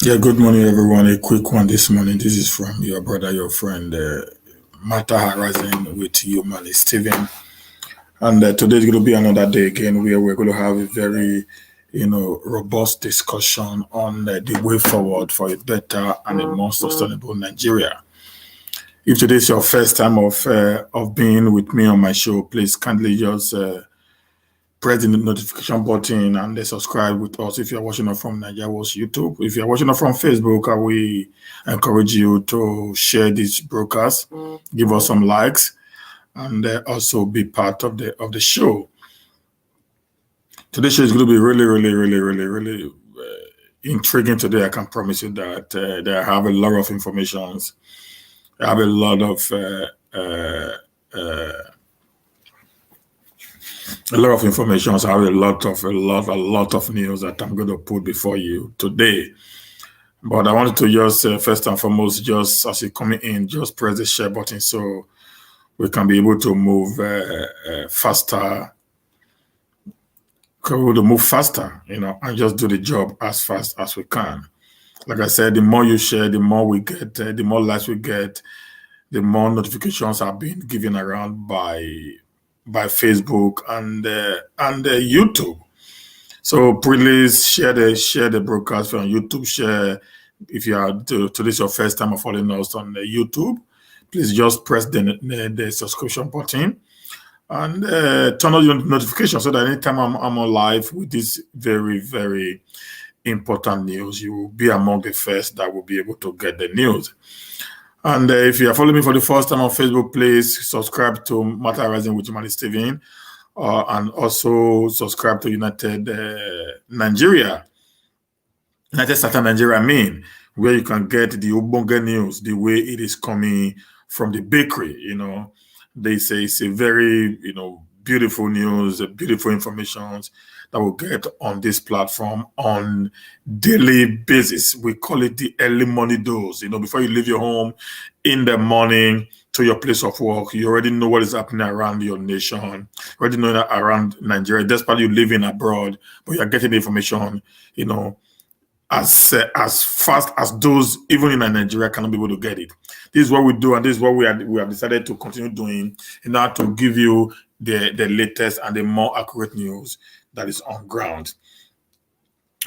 Yeah, good morning, everyone. A quick one this morning. This is from your brother, your friend, Matter Harassing with you, Mali Steven. And today's going to be another day again where we're going to have a very, robust discussion on the way forward for a better and a more sustainable Nigeria. If today is your first time of being with me on my show, please kindly just press the notification button and then subscribe with us if you're watching us from Nigeria's YouTube. If you're watching us from Facebook, I will encourage you to share this broadcast, give us some likes, and also be part of the show. Today's show is going to be really intriguing today. I can promise you that they have a lot of information. I have a lot of information. So I have a lot of news that I'm going to put before you today. But I wanted to just first and foremost, just as you coming in, just press the share button so we can be able to move faster. And just do the job as fast as we can. Like I said, the more you share, the more we get, the more likes we get, the more notifications are being given around by Facebook and YouTube. So please share the broadcast from YouTube. Share if you are today's your first time of following us on YouTube. Please just press the subscription button and turn on your notifications so that anytime I'm on live with this very important news, you will be among the first that will be able to get the news. And if you are following me for the first time on Facebook, please subscribe to Matter Rising with Mali Steven, and also subscribe to United Southern Nigeria, where you can get the Ubonga news the way it is coming from the bakery. They say it's a very beautiful news, beautiful information that we'll get on this platform on daily basis. We call it the early morning dose. Before you leave your home in the morning to your place of work, you already know what is happening around your nation. You already know that around Nigeria, despite you living abroad, but you're getting the information, as fast as those even in Nigeria cannot be able to get it. This is what we do, and this is what we have decided to continue doing in order to give you the latest and the more accurate news that is on ground.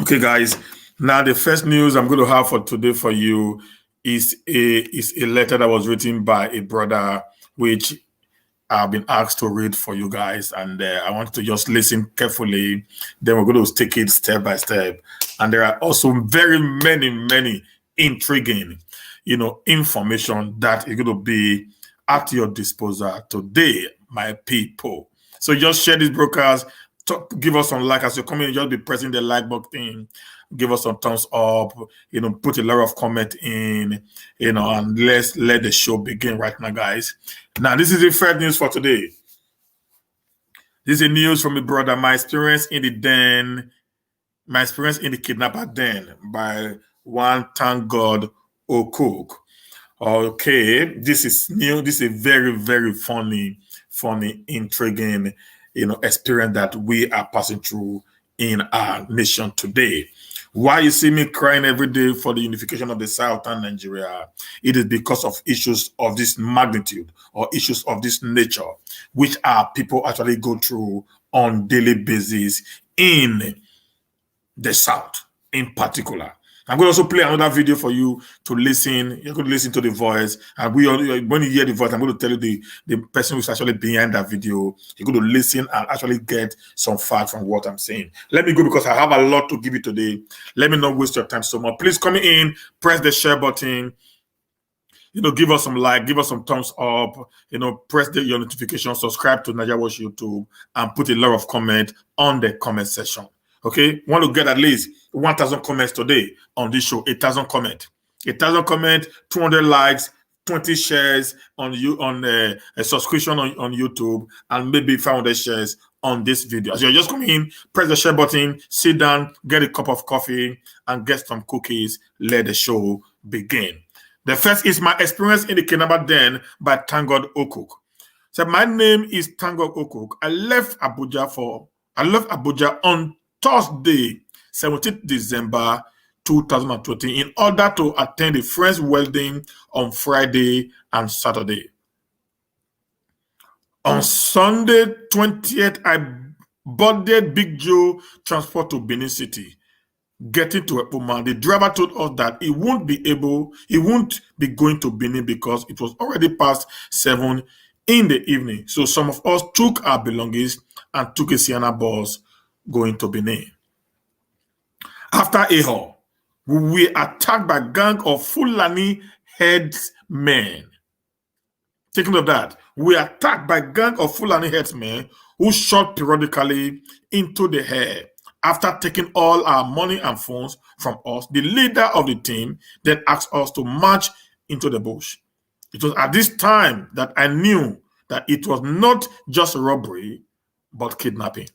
Okay, guys. Now the first news I'm going to have for today for you is a letter that was written by a brother, which I've been asked to read for you guys, and I want to just listen carefully. Then we're going to take it step by step. And there are also very many intriguing, information that is going to be at your disposal today, my people. So just share this broadcast. Give us some like as you're coming. Just be pressing the like button. Give us some thumbs up. Put a lot of comment in. And let's let the show begin right now, guys. Now, this is the first news for today. This is a news from a brother. My experience in the kidnapper den by one thank God Okuk. Okay, this is new. This is a very funny, intriguing, experience that we are passing through in our nation today. Why you see me crying every day for the unification of the Southern Nigeria? It is because of issues of this magnitude or issues of this nature, which our people actually go through on daily basis in the South in particular. I'm going to also play another video for you to listen. You're going to listen to the voice. And when you hear the voice, I'm going to tell you the person who's actually behind that video. You're going to listen and actually get some facts from what I'm saying. Let me go because I have a lot to give you today. Let me not waste your time so much. Please come in, press the share button. Give us some like, give us some thumbs up, press your notification, subscribe to Nigeria's YouTube, and put a lot of comment on the comment section. Okay, want to get at least 1,000 comments today on this show. 1,000 comments, 200 likes, 20 shares on a subscription on YouTube, and maybe 500 shares on this video. As you're just coming in, press the share button, sit down, get a cup of coffee, and get some cookies. Let the show begin. The first is my experience in the kidnapper den by Thank God Okuk. So my name is Thank God Okuk. I left Abuja on Thursday, 17th December 2020 in order to attend a friend's wedding on Friday and Saturday. On Sunday 20th, I boarded Big Joe transport to Benin City. Getting to Epuma, the driver told us that he won't be going to Benin because it was already past 7 in the evening. So some of us took our belongings and took a Sienna bus going to Benin. After Eho, we were attacked by a gang of Fulani headsmen. Taking note of that, we were attacked by a gang of Fulani headsmen who shot periodically into the air. After taking all our money and phones from us, the leader of the team then asked us to march into the bush. It was at this time that I knew that it was not just robbery, but kidnapping.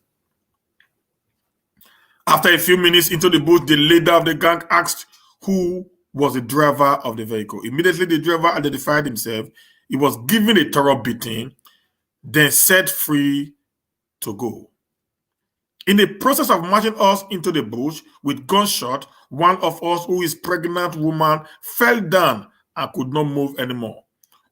After a few minutes into the bush, the leader of the gang asked who was the driver of the vehicle. Immediately, the driver identified himself. He was given a thorough beating, then set free to go. In the process of marching us into the bush with gunshot, one of us, who is a pregnant woman, fell down and could not move anymore.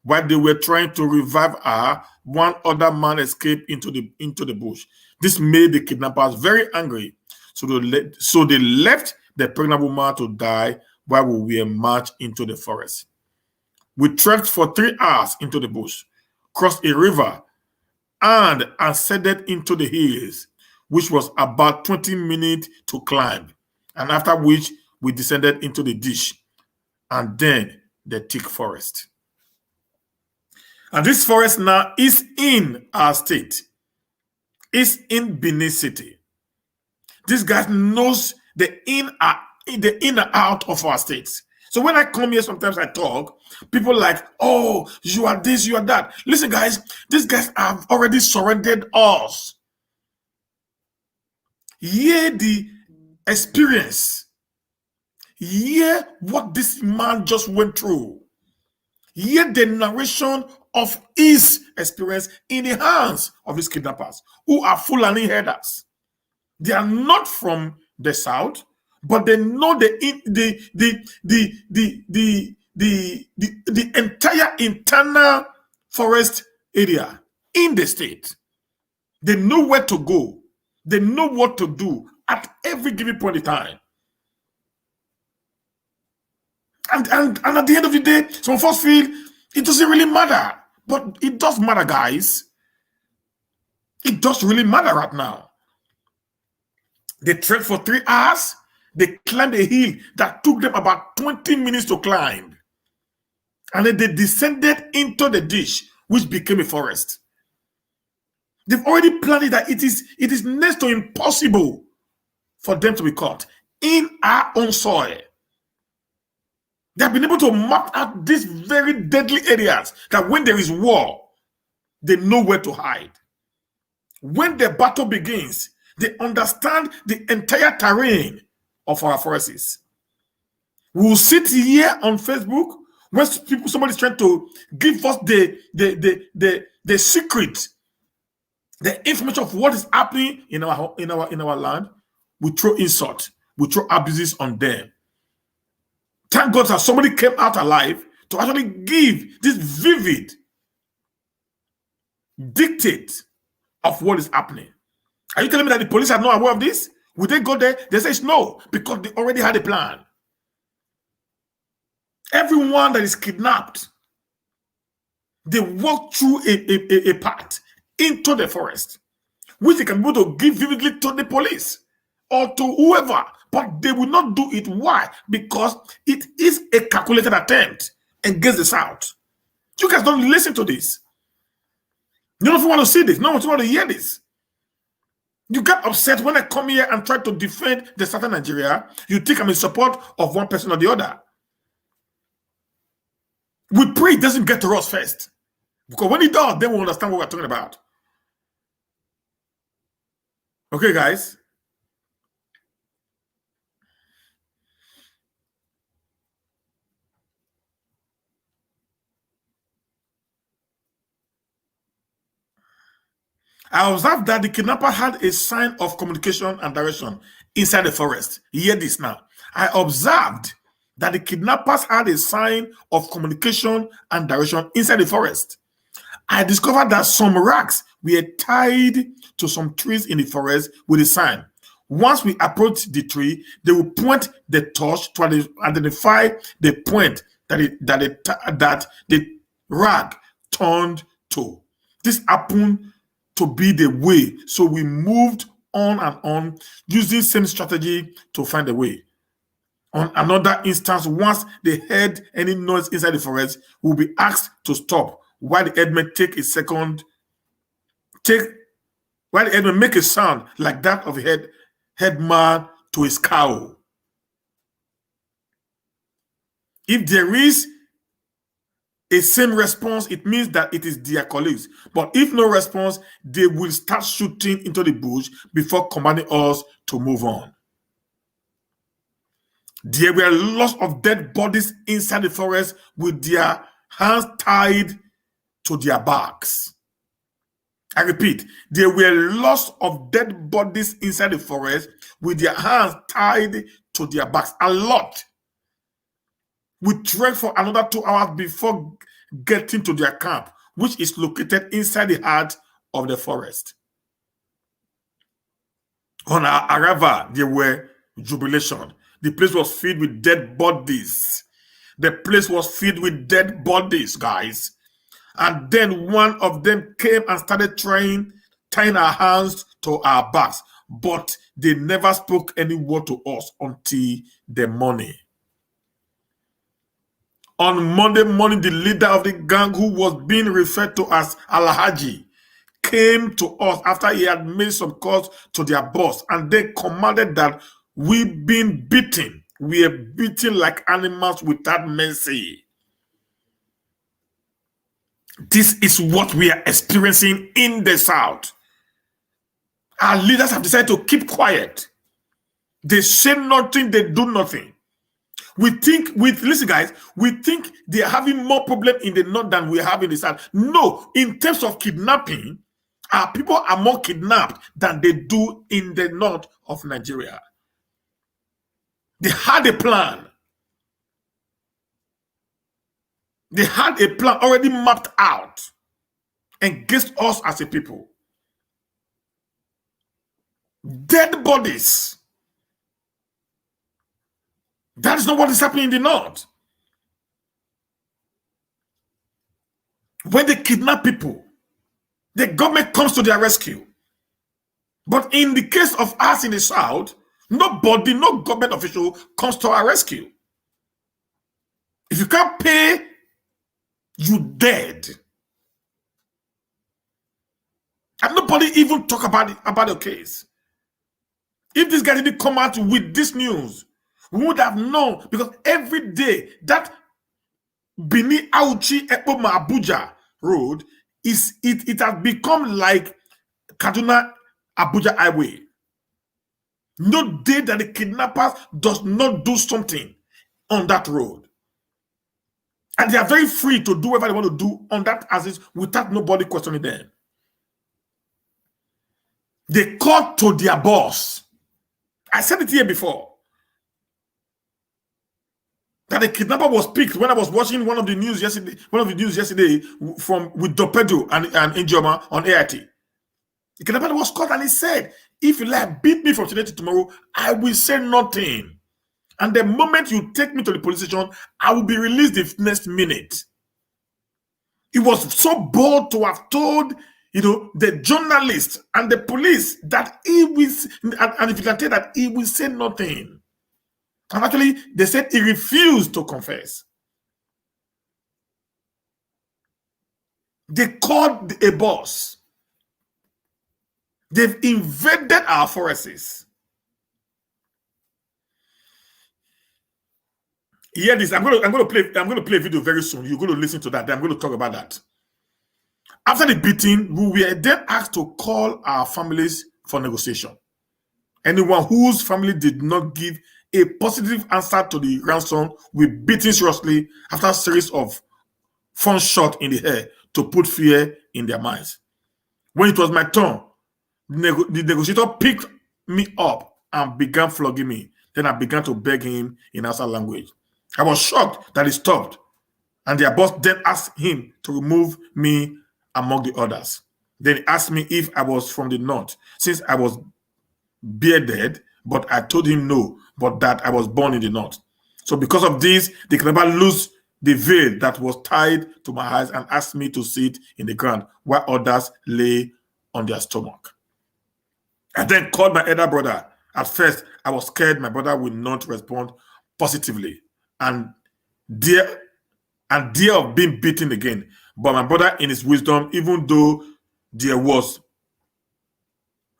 While they were trying to revive her, one other man escaped into the bush. This made the kidnappers very angry. So they left the pregnant woman to die while we were marched into the forest. We trekked for 3 hours into the bush, crossed a river, and ascended into the hills, which was about 20 minutes to climb, and after which we descended into the ditch and then the thick forest. And this forest now is in our state, is in Benin City. This guy knows the in and out of our states. So when I come here, sometimes I talk, people like, oh, you are this, you are that. Listen, guys, these guys have already surrendered us. Hear the experience. Hear what this man just went through. Hear the narration of his experience in the hands of his kidnappers, who are Fulani herders. They are not from the south, but they know the entire internal forest area in the state. They know where to go. They know what to do at every given point in time. And at the end of the day, some of us feel it doesn't really matter. But it does matter, guys. It does really matter right now. They trekked for 3 hours. They climbed a hill that took them about 20 minutes to climb. And then they descended into the ditch, which became a forest. They've already planned it that it is next to impossible for them to be caught in our own soil. They have been able to map out these very deadly areas that when there is war, they know where to hide. When the battle begins, they understand the entire terrain of our forests. We'll sit here on Facebook when somebody's trying to give us the secret, the information of what is happening in our land. We throw insult, we throw abuses on them. Thank God that somebody came out alive to actually give this vivid dictate of what is happening. Are you telling me that the police are not aware of this? Would they go there? They say no, because they already had a plan. Everyone that is kidnapped, they walk through a path into the forest, which they can go to give vividly to the police or to whoever, but they will not do it. Why? Because it is a calculated attempt against the South. You guys don't listen to this. None of you want to see this. None of you want to hear this. You get upset when I come here and try to defend the Southern Nigeria. You think I'm in support of one person or the other. We pray it doesn't get to us first. Because when it does, then we'll understand what we're talking about. Okay, guys. I observed that the kidnapper had a sign of communication and direction inside the forest. Hear this now. I observed that the kidnappers had a sign of communication and direction inside the forest. I discovered that some racks were tied to some trees in the forest with a sign. Once we approached the tree, they will point the torch to identify the point that the rag turned to. This happened to be the way, so we moved on and on, using same strategy to find a way. On another instance, once they heard any noise inside the forest, we'll be asked to stop while the headman make a sound like that of a headman to his cow. If there is a same response, it means that it is their colleagues. But if no response, they will start shooting into the bush before commanding us to move on. There were lots of dead bodies inside the forest with their hands tied to their backs. I repeat, there were lots of dead bodies inside the forest with their hands tied to their backs. A lot. We trekked for another 2 hours before getting to their camp, which is located inside the heart of the forest. On our Arewa, there were jubilation. The place was filled with dead bodies. The place was filled with dead bodies, guys. And then one of them came and started tying our hands to our backs. But they never spoke any word to us until the morning. On Monday morning, the leader of the gang, who was being referred to as Alhaji, came to us after he had made some calls to their boss, and they commanded that we've been beaten. We are beaten like animals without mercy. This is what we are experiencing in the South. Our leaders have decided to keep quiet. They say nothing, they do nothing. Listen guys, we think they are having more problem in the North than we have in the South. No, in terms of kidnapping, our people are more kidnapped than they do in the North of Nigeria. They had a plan. They had a plan already mapped out against us as a people. Dead bodies. That is not what is happening in the North. When they kidnap people, the government comes to their rescue. But in the case of us in the South, nobody, no government official comes to our rescue. If you can't pay, you dead. And nobody even talk about the case. If this guy didn't come out with this news, we would have known, because every day that Bini Auchi Ekpoma Abuja road it has become like Kaduna Abuja highway. No day that the kidnappers does not do something on that road. And they are very free to do whatever they want to do on that axis without nobody questioning them. They called to their boss. I said it here before, that the kidnapper was picked when I was watching one of the news yesterday with Dopedo and Injoma on AIT. The kidnapper was caught and he said, if you like beat me from today to tomorrow, I will say nothing. And the moment you take me to the police station, I will be released the next minute. He was so bold to have told, the journalist and the police that he will, and if you can tell that he will say nothing. And actually, they said he refused to confess. They called a boss. They've invaded our forests. Hear this. I'm going to play a video very soon. You're going to listen to that. I'm going to talk about that. After the beating, we were then asked to call our families for negotiation. Anyone whose family did not give a positive answer to the ransom will be beaten seriously after a series of fun shots in the air to put fear in their minds. When it was my turn, the negotiator picked me up and began flogging me. Then I began to beg him in Hausa language. I was shocked that he stopped, and their boss then asked him to remove me among the others. Then he asked me if I was from the north, since I was bearded, but I told him no, but that I was born in the north. So because of this, the kidnapper loosed the veil that was tied to my eyes and asked me to sit in the ground while others lay on their stomach. I then called my elder brother. At first, I was scared my brother would not respond positively and dear of being beaten again. But my brother, in his wisdom, even though there was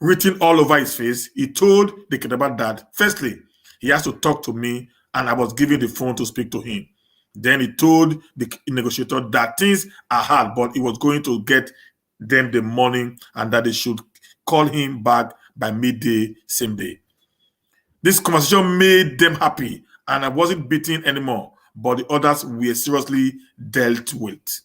written all over his face, he told the kidnapper that, firstly, he has to talk to me, and I was given the phone to speak to him. Then he told the negotiator that things are hard, but he was going to get them the money and that they should call him back by midday same day. This conversation made them happy, and I wasn't beaten anymore, but the others were seriously dealt with.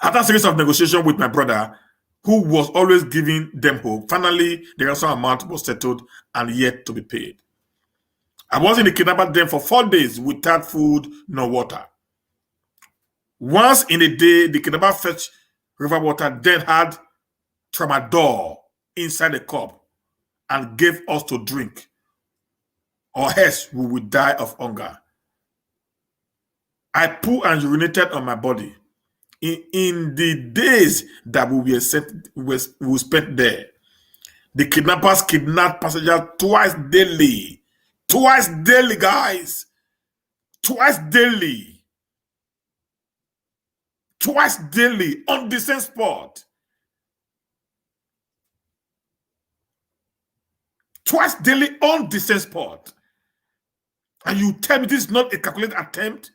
After a series of negotiations with my brother, who was always giving them hope, finally the ransom amount was settled and yet to be paid. I was in the kidnapper den for 4 days without food nor water. Once in a day, the kidnapper fetched river water, then had tramadol inside a cup and gave us to drink, or else we would die of hunger. I pooed and urinated on my body. In the days that we spent there, the kidnappers kidnapped passengers twice daily. Twice daily, guys. Twice daily. Twice daily on the same spot. Twice daily on the same spot. And you tell me this is not a calculated attempt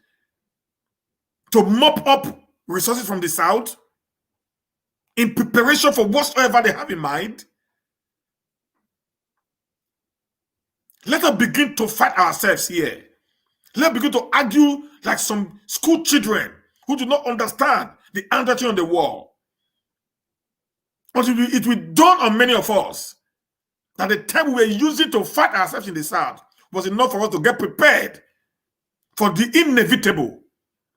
to mop up resources from the south in preparation for whatsoever they have in mind? Let us begin to fight ourselves here. Let us begin to argue like some school children who do not understand the handwriting on the wall. But it will dawn on many of us that the time we were using to fight ourselves in the south was enough for us to get prepared for the inevitable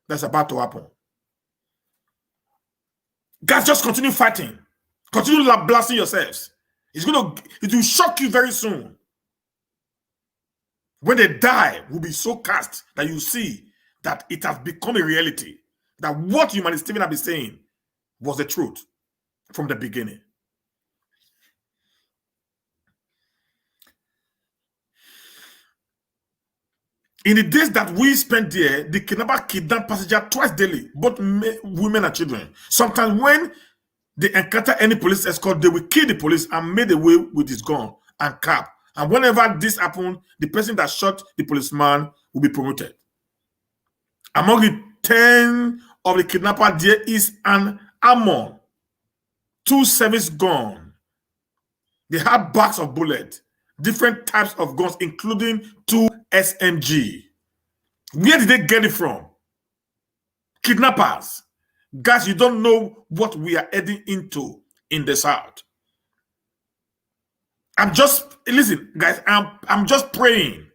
that's about to happen. Guys, just continue fighting. Continue blasting yourselves. It will shock you very soon. When they die, will be so cast that you see that it has become a reality. That what Humanist Stephen have been saying was the truth from the beginning. In the days that we spent there, the kidnapper kidnapped passengers twice daily, both women and children. Sometimes when they encounter any police escort, they will kill the police and make away with his gun and cap. And whenever this happens, the person that shot the policeman will be promoted. Among the 10 of the kidnappers, there is an Amon, 2 service guns. They have bags of bullets, different types of guns, including 2 SMG. Where did they get it from? Kidnappers. Guys, you don't know what we are heading into in the south. Listen, guys, I'm just praying.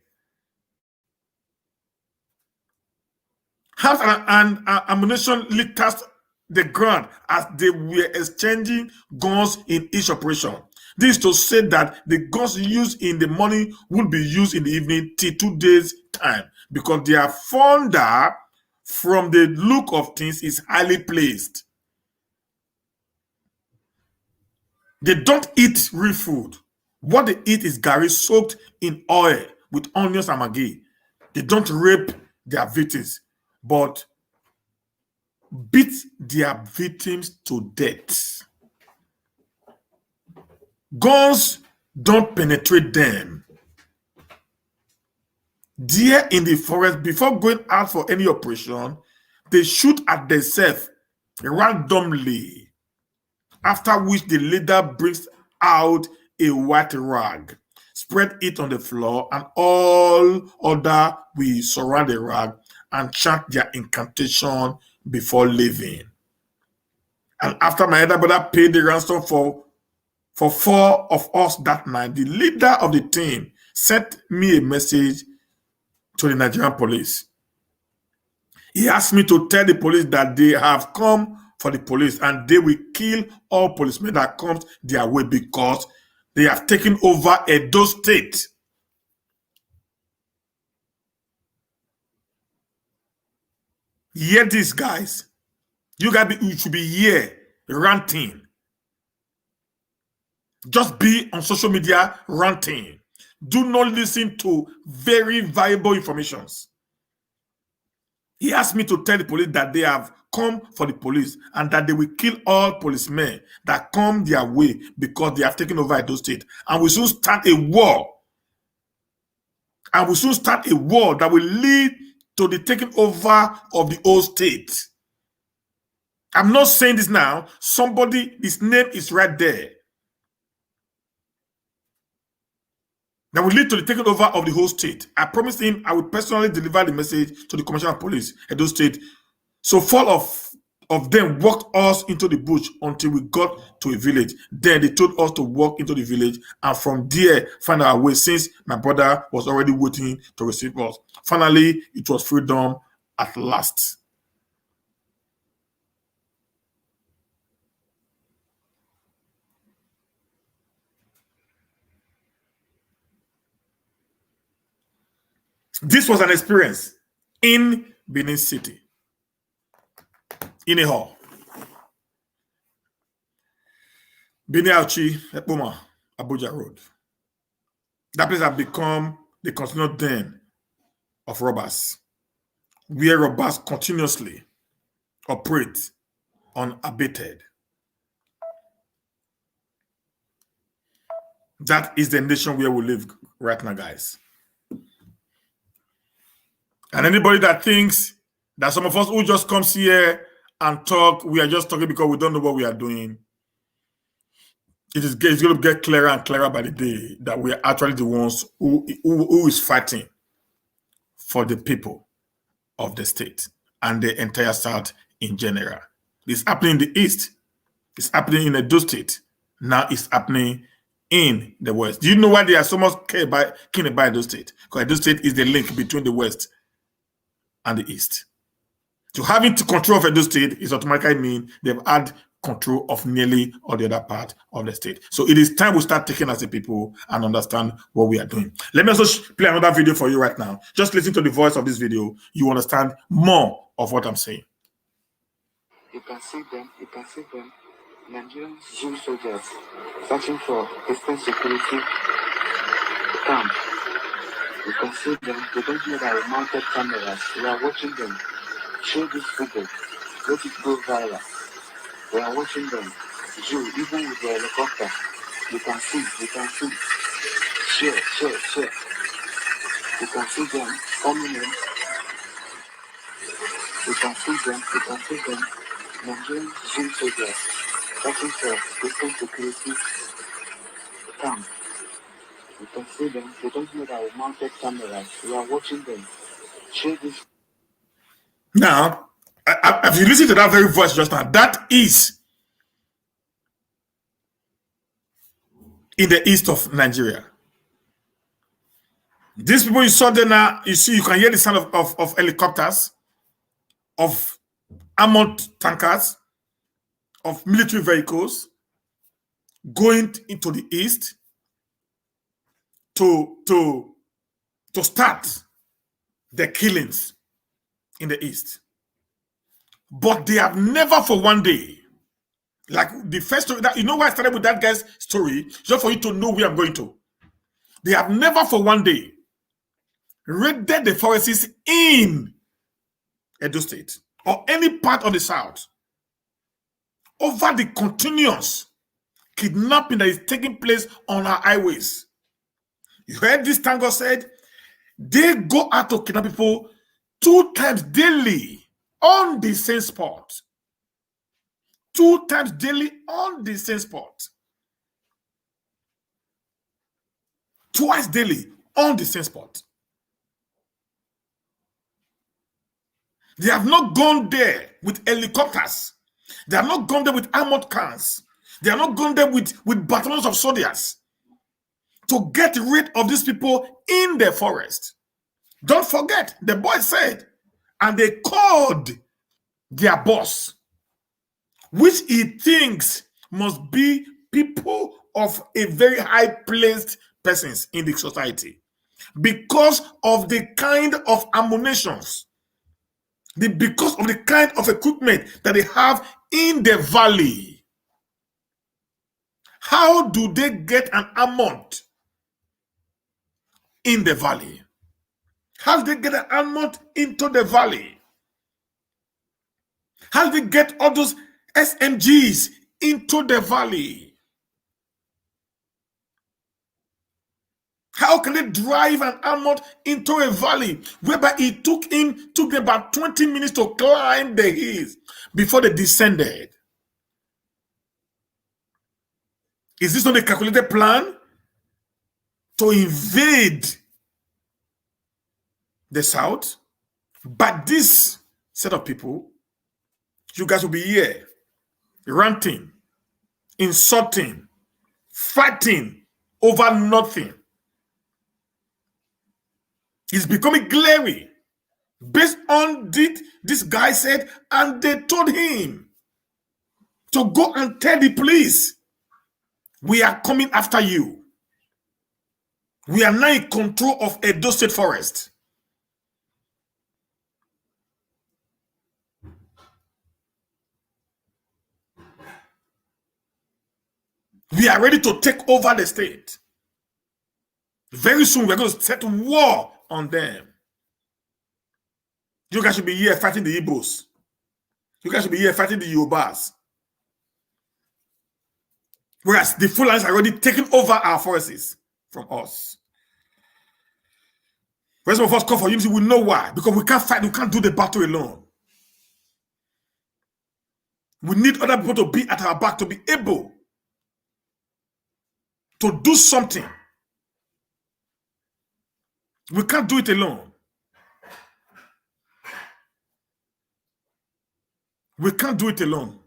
Arms and ammunition litters the ground as they were exchanging guns in each operation. This is to say that the guns used in the morning will be used in the evening till 2 days' time, because their founder, from the look of things, is highly placed. They don't eat real food. What they eat is garri soaked in oil with onions and maggi. They don't rape their victims, but beat their victims to death. Guns don't penetrate them. There in the forest, before going out for any operation, they shoot at themselves randomly, after which the leader brings out a white rag, spread it on the floor, and all other will surround the rag and chant their incantation before leaving. And after my elder brother paid the ransom for 4 of us that night, the leader of the team sent me a message to the Nigerian police. He asked me to tell the police that they have come for the police and they will kill all policemen that comes their way because they have taken over Edo State. Hear this, guys. You should be here ranting. Just be on social media ranting. Do not listen to very valuable informations. He asked me to tell the police that they have come for the police and that they will kill all policemen that come their way because they have taken over Edo State. And we soon start a war. And we soon start a war that will lead to the taking over of the old state. I'm not saying this now. Somebody, his name is right there. That will lead to the taking over of the whole state. I promised him I would personally deliver the message to the Commissioner of Police, Edo State. So 4 of them walked us into the bush until we got to a village. Then they told us to walk into the village and from there find our way since my brother was already waiting to receive us. Finally, it was freedom at last. This was an experience in Benin City, in a hall. Benin Auchi, Ekpoma, Abuja Road. That place has become the continual den of robbers, where robbers continuously operate unabated. That is the nation where we live right now, guys. And anybody that thinks that some of us who just comes here and talk, we are just talking because we don't know what we are doing, it's going to get clearer and clearer by the day that we are actually the ones who is fighting for the people of the state and the entire South in general. It's happening in the East. It's happening in Edo State. Now it's happening in the West. Do you know why they are so much keen about Edo State? Because Edo State is the link between the West and the East. To having control of Edo State is automatically mean they've had control of nearly all the other part of the state. So it is time we start taking as a people and understand what we are doing. Let me also play another video for you right now. Just listen to the voice of this video. You understand more of what I'm saying. You can see them, Nigerian Jew soldiers searching for distance security camp. You can see them, they don't know that we mounted cameras. We are watching them. Share this video. Let it go viral. We are watching them. Jew, even with the helicopter. You can see. Share. You can see them coming in. You can see them. Nigerian Jew soldiers searching for distance security camp. You can see them. They don't know that we mounted cameras. We are watching them. Share this. Now, if you listen to that very voice just now, that is in the east of Nigeria. These people you saw there now, you see, you can hear the sound of helicopters, of armored tankers, of military vehicles going into the east to start the killings in the east. But they have never for one day, like the first story, that you know why I started with that guy's story, just for you to know where I'm going to. They have never for one day raided the forests in Edo State or any part of the South over the continuous kidnapping that is taking place on our highways. You heard this tango said they go out to kidnap people 2 times daily on the same spot. 2 times daily on the same spot. Twice daily on the same spot. They have not gone there with helicopters They are not gone there with armored cars. They are not gone there with battalions of soldiers to get rid of these people in the forest. Don't forget, the boy said, and they called their boss, which he thinks must be people of a very high-placed persons in the society, because of the kind of ammunitions, because of the kind of equipment that they have in the valley. How do they get an amount in the valley? How do they get an amount into the valley? How do they get all those SMGs into the valley? How can they drive an amount into a valley whereby it took them about 20 minutes to climb the hills before they descended? Is this not a calculated plan to invade the South? But this set of people, you guys will be here ranting, insulting, fighting over nothing. It's becoming glaring based on this guy said, and they told him to go and tell the police, we are coming after you. We are now in control of Edo State Forest. We are ready to take over the state. Very soon, we're going to set war on them. You guys should be here fighting the Igbos. You guys should be here fighting the Yorubas. Whereas the Fulanis are already taking over our forests from us. When some of us call for unity, we know why. Because we can't fight, we can't do the battle alone. We need other people to be at our back to be able to do something. We can't do it alone. We can't do it alone.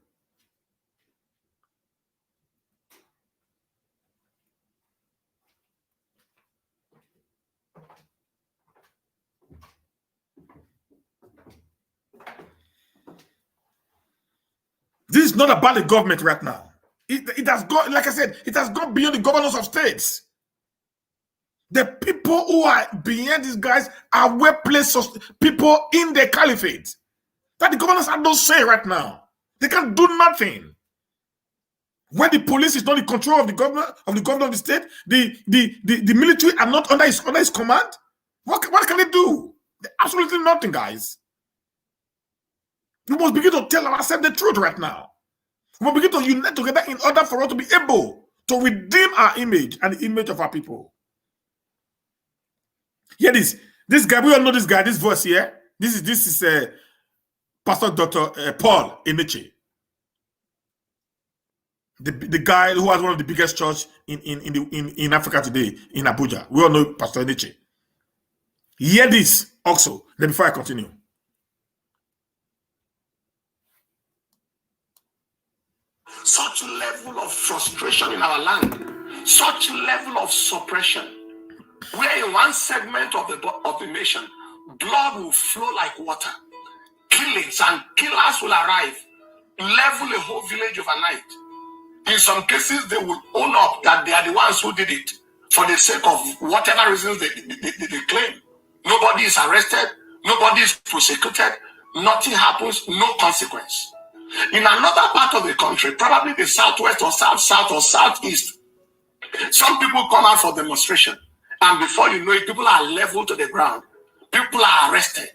This is not about the government right now. It has gone, like I said, it has gone beyond the governors of states. The people who are behind these guys are well-placed people in the caliphate that the governors have no say right now. They can't do nothing. When the police is not in control of the governor of the state, the military are not under his command. What can they do? Absolutely nothing, guys. We must begin to tell ourselves the truth right now. We must begin to unite together in order for us to be able to redeem our image and the image of our people. Hear this. This guy, we all know this guy, this voice here. This is Pastor Dr. Paul Eneche. The guy who has one of the biggest church in Africa today, in Abuja. We all know Pastor Eneche. Hear this also, then before I continue. Such level of frustration in our land, such level of suppression, where in one segment of the nation, blood will flow like water, killings and killers will arrive, level a whole village overnight. In some cases, they will own up that they are the ones who did it for the sake of whatever reasons they claim. Nobody is arrested, nobody is prosecuted, nothing happens, no consequence. In another part of the country, probably the southwest or south or southeast, some people come out for demonstration, and before you know it, people are leveled to the ground. People are arrested.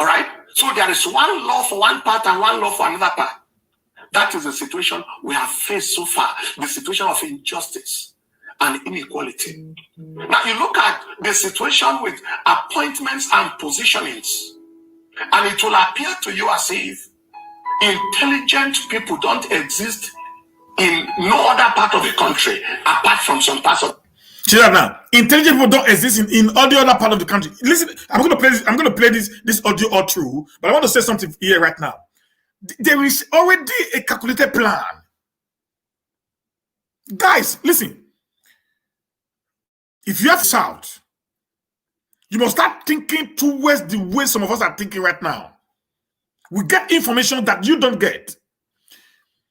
All right? So there is one law for one part and one law for another part. That is the situation we have faced so far, the situation of injustice and inequality. Now you look at the situation with appointments and positionings, and it will appear to you as if intelligent people don't exist in no other part of the country apart from some parts of. See that now? Intelligent people don't exist in all the other part of the country. Listen, I'm going to play this audio all through, but I want to say something here right now. There is already a calculated plan. Guys, listen. If you have South, you must start thinking towards the way some of us are thinking right now. We get information that you don't get.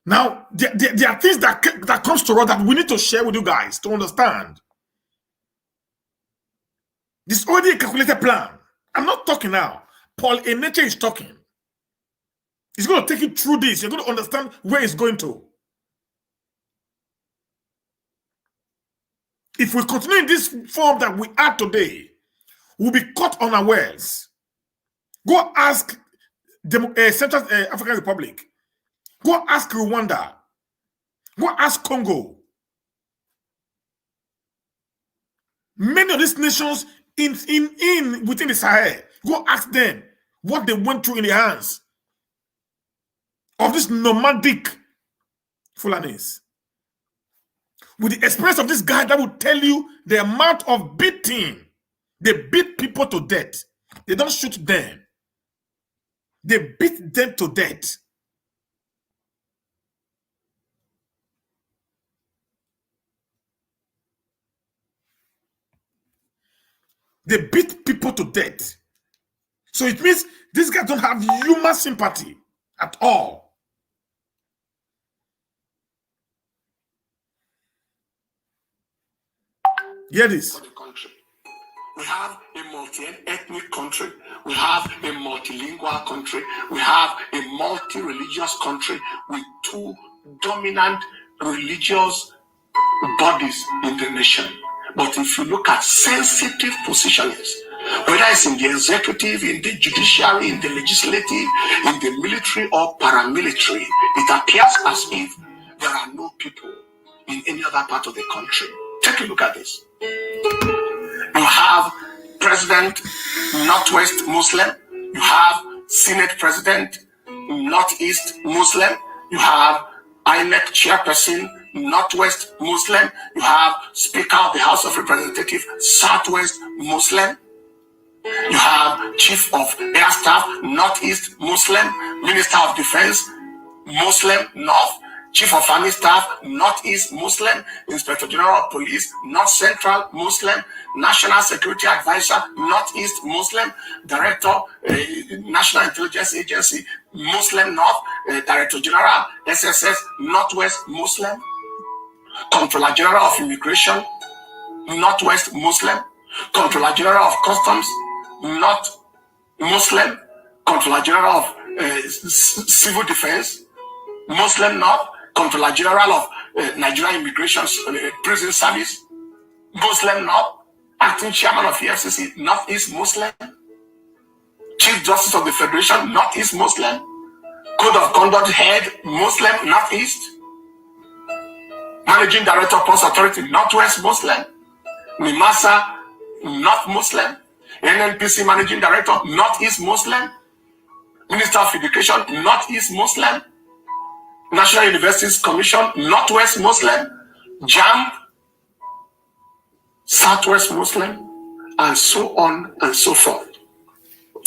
Now, there are things that comes to us that we need to share with you guys to understand. This is already a calculated plan. I'm not talking now. Paul Eneche is talking. He's going to take you through this. You're going to understand where it's going to. If we continue in this form that we are today, we'll be caught unawares. Go ask the Central African Republic. Go ask Rwanda. Go ask Congo. Many of these nations within the Sahel, go ask them what they went through in the hands of these nomadic Fulanis. With the experience of this guy that will tell you the amount of beating. They beat people to death. They don't shoot them. They beat them to death. They beat people to death. So it means these guys don't have human sympathy at all. Hear this. We have a multi-ethnic country. We have a multilingual country. We have a multi-religious country with two dominant religious bodies in the nation. But if you look at sensitive positions, whether it's in the executive, in the judiciary, in the legislative, in the military or paramilitary, it appears as if there are no people in any other part of the country. Take a look at this. You have President Northwest Muslim. You have Senate President Northeast Muslim. You have INEC Chairperson Northwest Muslim. You have Speaker of the House of Representatives Southwest Muslim. You have Chief of Air Staff Northeast Muslim. Minister of Defense Muslim North. Chief of Army Staff, Northeast Muslim, Inspector General of Police, North Central Muslim, National Security Advisor, Northeast Muslim, Director, National Intelligence Agency, Muslim North, Director General, SSS, Northwest Muslim, Controller General of Immigration, Northwest Muslim, Controller General of Customs, North Muslim, Controller General of Civil Defense, Muslim North, Controller General of Nigerian Immigration Prison Service, Muslim North, Acting Chairman of EFCC, Northeast Muslim, Chief Justice of the Federation, Northeast Muslim, Code of Conduct Head, Muslim, Northeast, Managing Director, Post Authority, Northwest Muslim, Nimasa, North Muslim, NNPC Managing Director, Northeast Muslim, Minister of Education, Northeast Muslim, National Universities Commission, Northwest Muslim, JAMB, Southwest Muslim, and so on and so forth.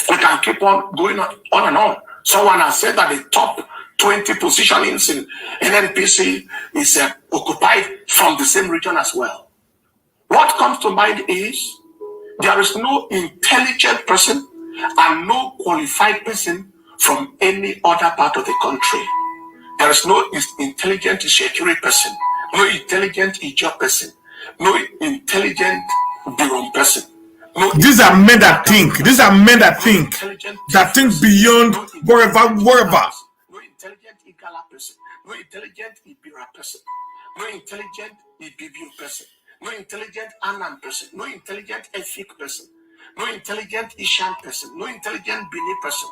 We can keep on going on and on. Someone has said that the top 20 positionings in NNPC is occupied from the same region as well. What comes to mind is there is no intelligent person and no qualified person from any other part of the country. There is no intelligent Ishekiri person, no intelligent Ijo person, no intelligent Biron person. No, these are men that think. These are men that think. That think beyond wherever. No intelligent Igala person, no intelligent Ibira person, no intelligent Ibibio person, no intelligent Anan person, no intelligent Efik person, no intelligent Ishan person, no intelligent Bini person,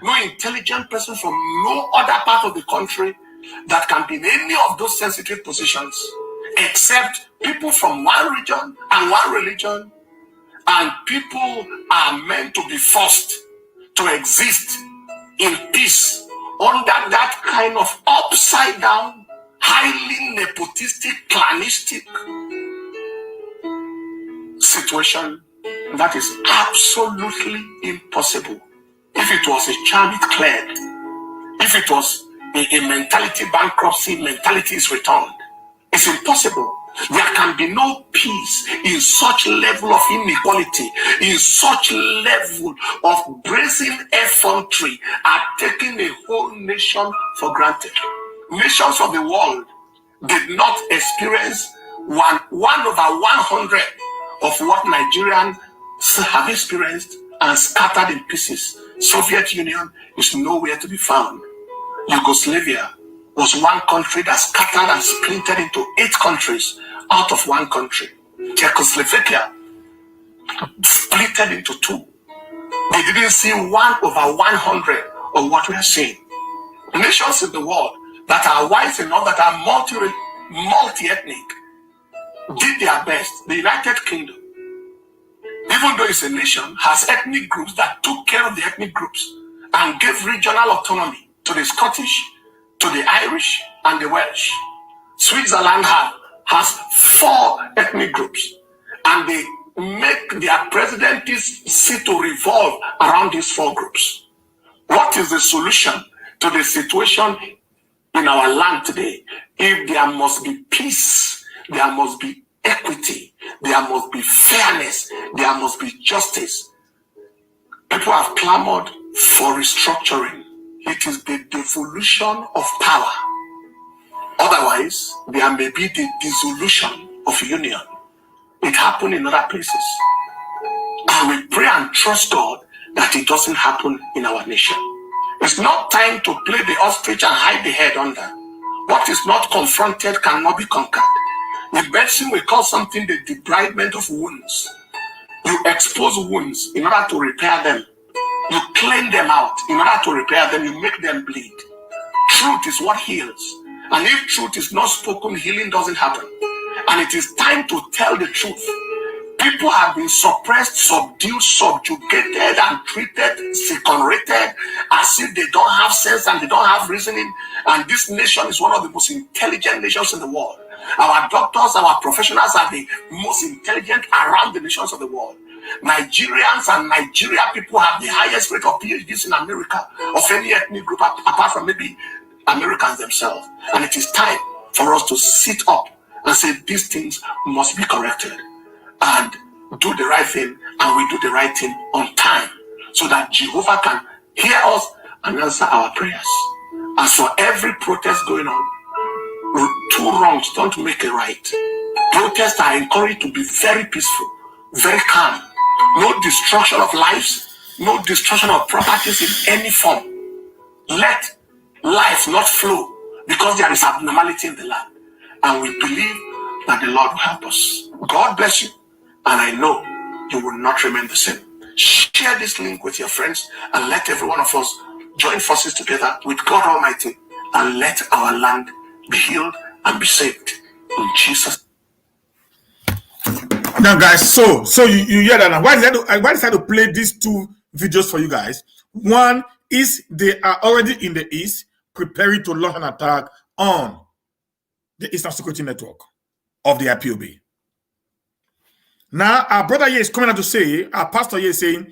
no intelligent person from no other part of the country that can be in any of those sensitive positions, except people from one region and one religion. And people are meant to be forced to exist in peace under that kind of upside down, highly nepotistic, clanistic situation that is absolutely impossible. If it was a charm, it cleared. if it was a mentality bankruptcy, mentality is returned. It's impossible. There can be no peace in such level of inequality, in such level of brazen effrontery, are taking a whole nation for granted. Nations of the world did not experience one over 100 of what Nigerians have experienced and scattered in pieces. Soviet Union is nowhere to be found. Yugoslavia was one country that scattered and splintered into 8 countries out of one country. Czechoslovakia split into 2. They didn't see 1 over 100 of what we are seeing. Nations in the world that are wise enough, that are multi-ethnic, did their best. The United Kingdom, even though it's a nation, has ethnic groups that took care of the ethnic groups and gave regional autonomy to the Scottish, to the Irish, and the Welsh. Switzerland has 4 ethnic groups, and they make their presidencies sit to revolve around these 4 groups. What is the solution to the situation in our land today? If there must be peace, there must be equity, there must be fairness, there must be justice. People have clamored for restructuring. It is the devolution of power. Otherwise, there may be the dissolution of union. It happened in other places. And we pray and trust God that it doesn't happen in our nation. It's not time to play the ostrich and hide the head under. What is not confronted cannot be conquered. The medicine will call something the debridement of wounds. You expose wounds in order to repair them. You clean them out in order to repair them. You make them bleed. Truth is what heals. And if truth is not spoken, healing doesn't happen. And it is time to tell the truth. People have been suppressed, subdued, subjugated, and treated, second-rated, as if they don't have sense and they don't have reasoning. And this nation is one of the most intelligent nations in the world. Our doctors, our professionals are the most intelligent around the nations of the world. Nigerians and Nigeria people have the highest rate of PhDs in America of any ethnic group, apart from maybe Americans themselves. And it is time for us to sit up and say these things must be corrected and do the right thing, and we do the right thing on time so that Jehovah can hear us and answer our prayers. As for every protest going on, 2 wrongs don't make a right. Protests are encouraged to be very peaceful, very calm. No destruction of lives, no destruction of properties in any form. Let life not flow because there is abnormality in the land. And we believe that the Lord will help us. God bless you. And I know you will not remain the same. Share this link with your friends and let every one of us join forces together with God Almighty and let our land be healed and be saved. In Jesus' name. Now, guys, so you hear that now. Why did I decide to play these 2 videos for you guys? One is they are already in the east preparing to launch an attack on the Eastern Security Network of the IPOB. Now, our brother here is coming out to say, our pastor here is saying,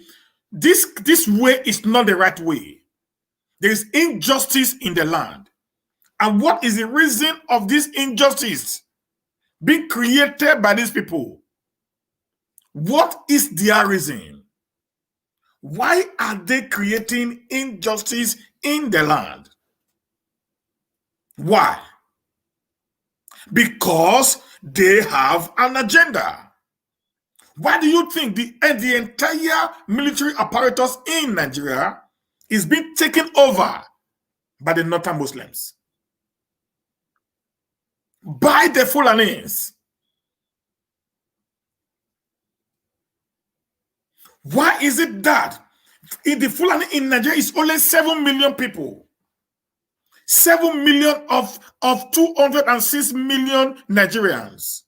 this way is not the right way. There is injustice in the land. And what is the reason of this injustice being created by these people? What is their reason? Why are they creating injustice in the land? Why? Because they have an agenda. Why do you think the entire military apparatus in Nigeria is being taken over by the northern Muslims? By the Fulanis? Why is it that in the Fulani in Nigeria is only 7 million people? 7 million of 206 million Nigerians.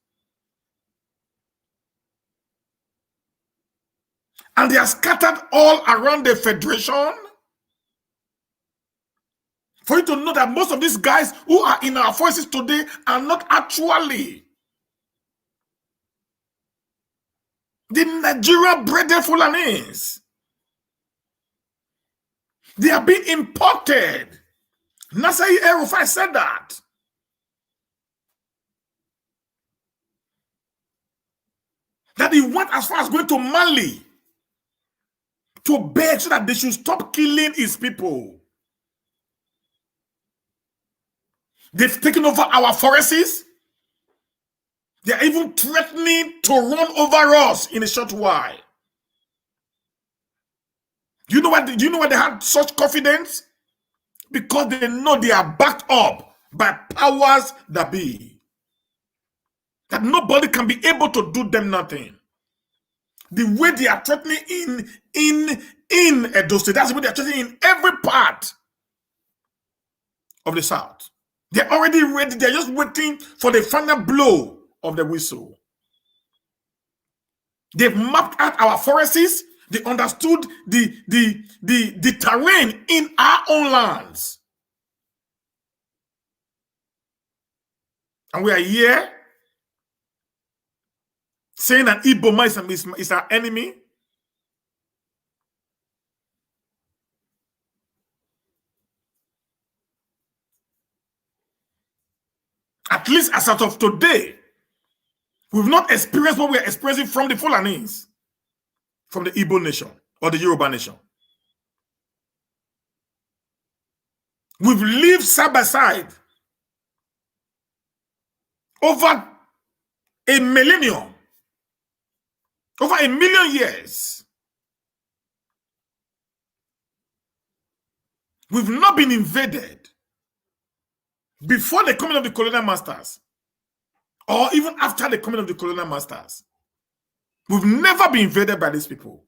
And they are scattered all around the federation. For you to know that most of these guys who are in our forces today are not actually the Nigeria-bred Fulanis. They are being imported Nasai El-Rufai said that. That he went as far as going to Mali to beg so that they should stop killing his people. They've taken over our forests. They're even threatening to run over us in a short while. Do you know why they had such confidence? Because they know they are backed up by powers that be. That nobody can be able to do them nothing. The way they are threatening in Edo State, that's the way they are threatening in every part of the South. They're already ready. They're just waiting for the final blow of the whistle. They've mapped out our forests. They understood the terrain in our own lands. And we are here saying that Igbo is our enemy. At least as of today, we've not experienced what we are experiencing from the Fulanis, from the Igbo nation or the Yoruba nation. We've lived side by side over a millennium, over 1 million years. We've not been invaded before the coming of the colonial masters, or even after the coming of the colonial masters. We've never been invaded by these people.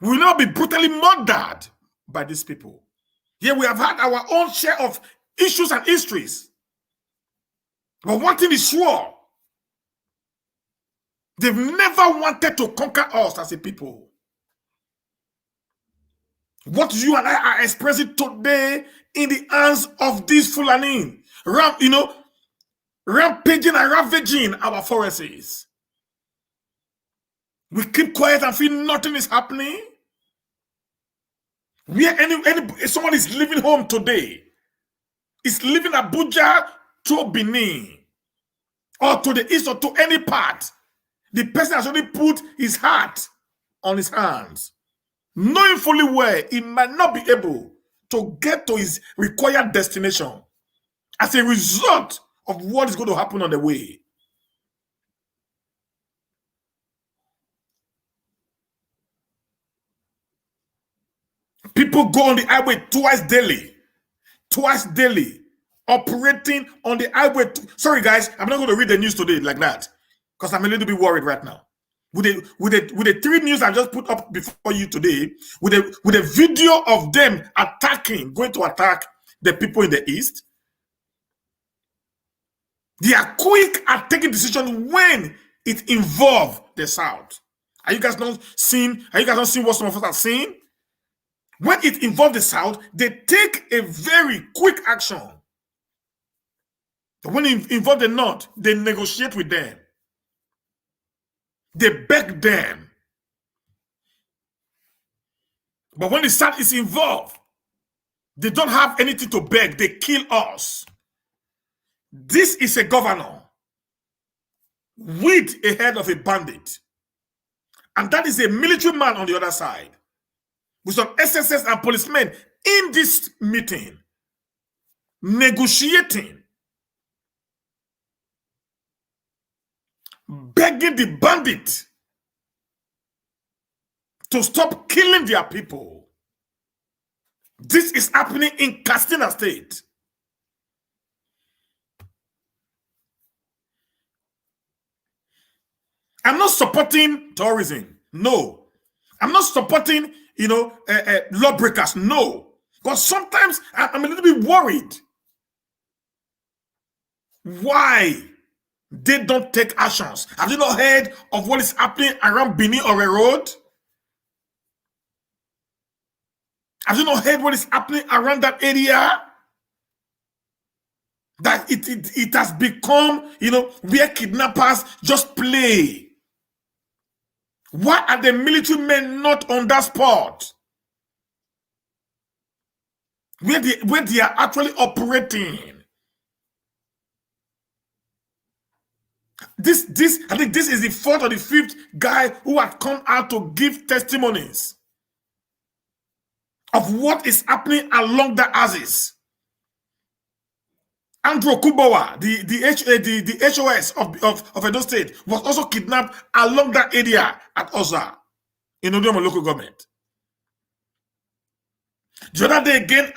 We will never be brutally murdered by these people. Yet we have had our own share of issues and histories. But one thing is sure, they've never wanted to conquer us as a people. What you and I are expressing today in the hands of these Fulani, rampaging and ravaging our forests. We keep quiet and feel nothing is happening. Where someone is leaving home today, is leaving Abuja to Benin, or to the east, or to any part, the person has already put his heart on his hands, knowing fully well he might not be able to get to his required destination as a result of what is going to happen on the way. People go on the highway twice daily, operating on the highway. Sorry, guys, I'm not going to read the news today like that because I'm a little bit worried right now. With the 3 news I just put up before you today, with a video of them going to attack the people in the east, they are quick at taking decisions when it involves the south. Are you guys not seeing what some of us are seeing? When it involves the south, they take a very quick action. But when it involves the north, they negotiate with them. They beg them. But when the south is involved, they don't have anything to beg. They kill us. This is a governor with a head of a bandit. And that is a military man on the other side, with some SSS and policemen in this meeting, negotiating, begging the bandit to stop killing their people. This is happening in Katsina State. I'm not supporting terrorism. No. I'm not supporting, lawbreakers. No. Because sometimes I'm a little bit worried why they don't take actions. Have you not heard of what is happening around Benin or a road? Have you not heard what is happening around that area? That it has become, where kidnappers just play. Why are the military men not on that spot? where they are actually operating. I think this is the fourth or the fifth guy who had come out to give testimonies of what is happening along the axis. Andrew Kubawa, the HOS of Edo State, was also kidnapped along that area at Oza in Odioma local government. The other day again,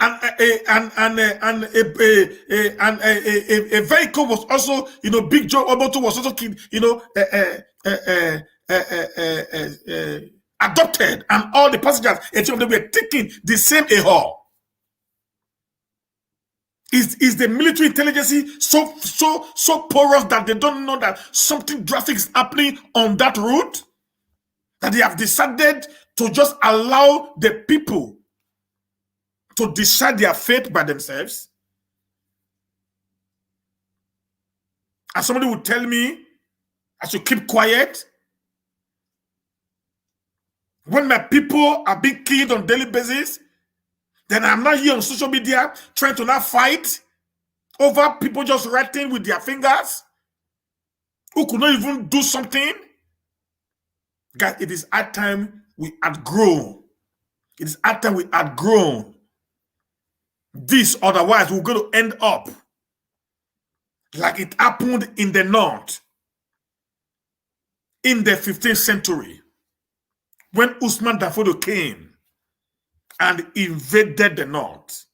a vehicle was also, Big Joe Oboto was also, adopted, and all the passengers, each of them were taking the same A-haul. Is the military intelligence so porous that they don't know that something drastic is happening on that route? That they have decided to just allow the people to decide their fate by themselves? And somebody would tell me I should keep quiet when my people are being killed on a daily basis. Then I'm not here on social media trying to not fight over people just writing with their fingers who could not even do something. Guys, it is high time we had grown. It is high time we had grown this, otherwise we're going to end up like it happened in the north in the 15th century when Usman Danfodio came and invaded the north.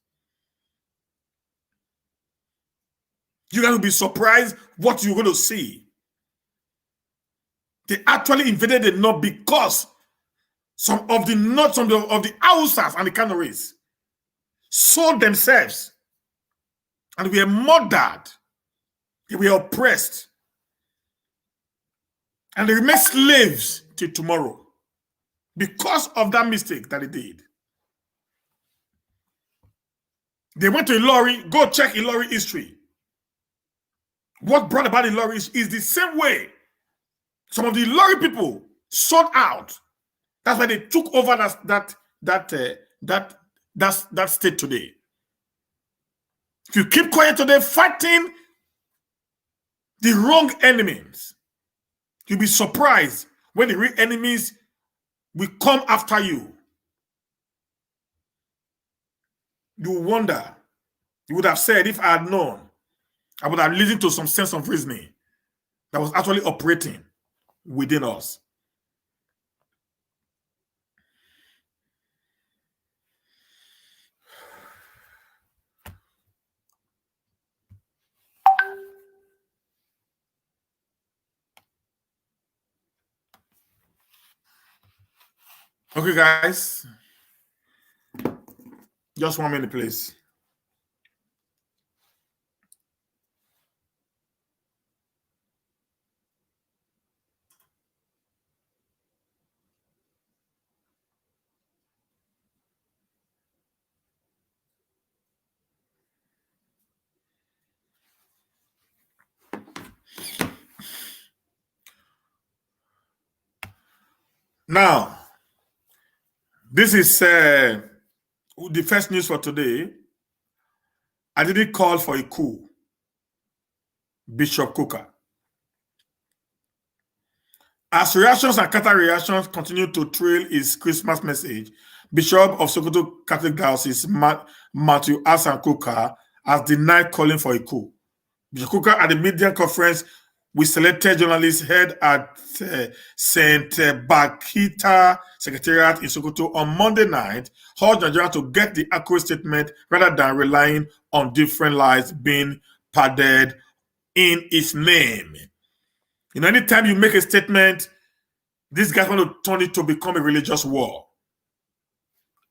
You're going to be surprised what you're going to see. They actually invaded the north because some of the Hausas and the Canaries sold themselves and were murdered. They were oppressed. And they remain slaves till tomorrow because of that mistake that they did. They went to Ilori. Go check Ilori history. What brought about Ilori is the same way some of the Ilori people sold out. That's why they took over that state today. If you keep quiet today, fighting the wrong enemies, you'll be surprised when the real enemies will come after you. You wonder. You would have said, if I had known, I would have listened to some sense of reasoning that was actually operating within us. Okay, guys. Just 1 minute, please. Now, this is the first news for today. I didn't call for a coup. Bishop Kukah. As reactions and counter reactions continue to trail his Christmas message, Bishop of Sokoto Catholic Diocese Matthew Hassan Kukah has denied calling for a coup. Bishop Kukah at the media conference with selected journalists held at St. Bakita Secretariat in Sokoto on Monday night urged Nigerians to get the accurate statement rather than relying on different lies being padded in its name. Anytime you make a statement, these guys want to turn it to become a religious war.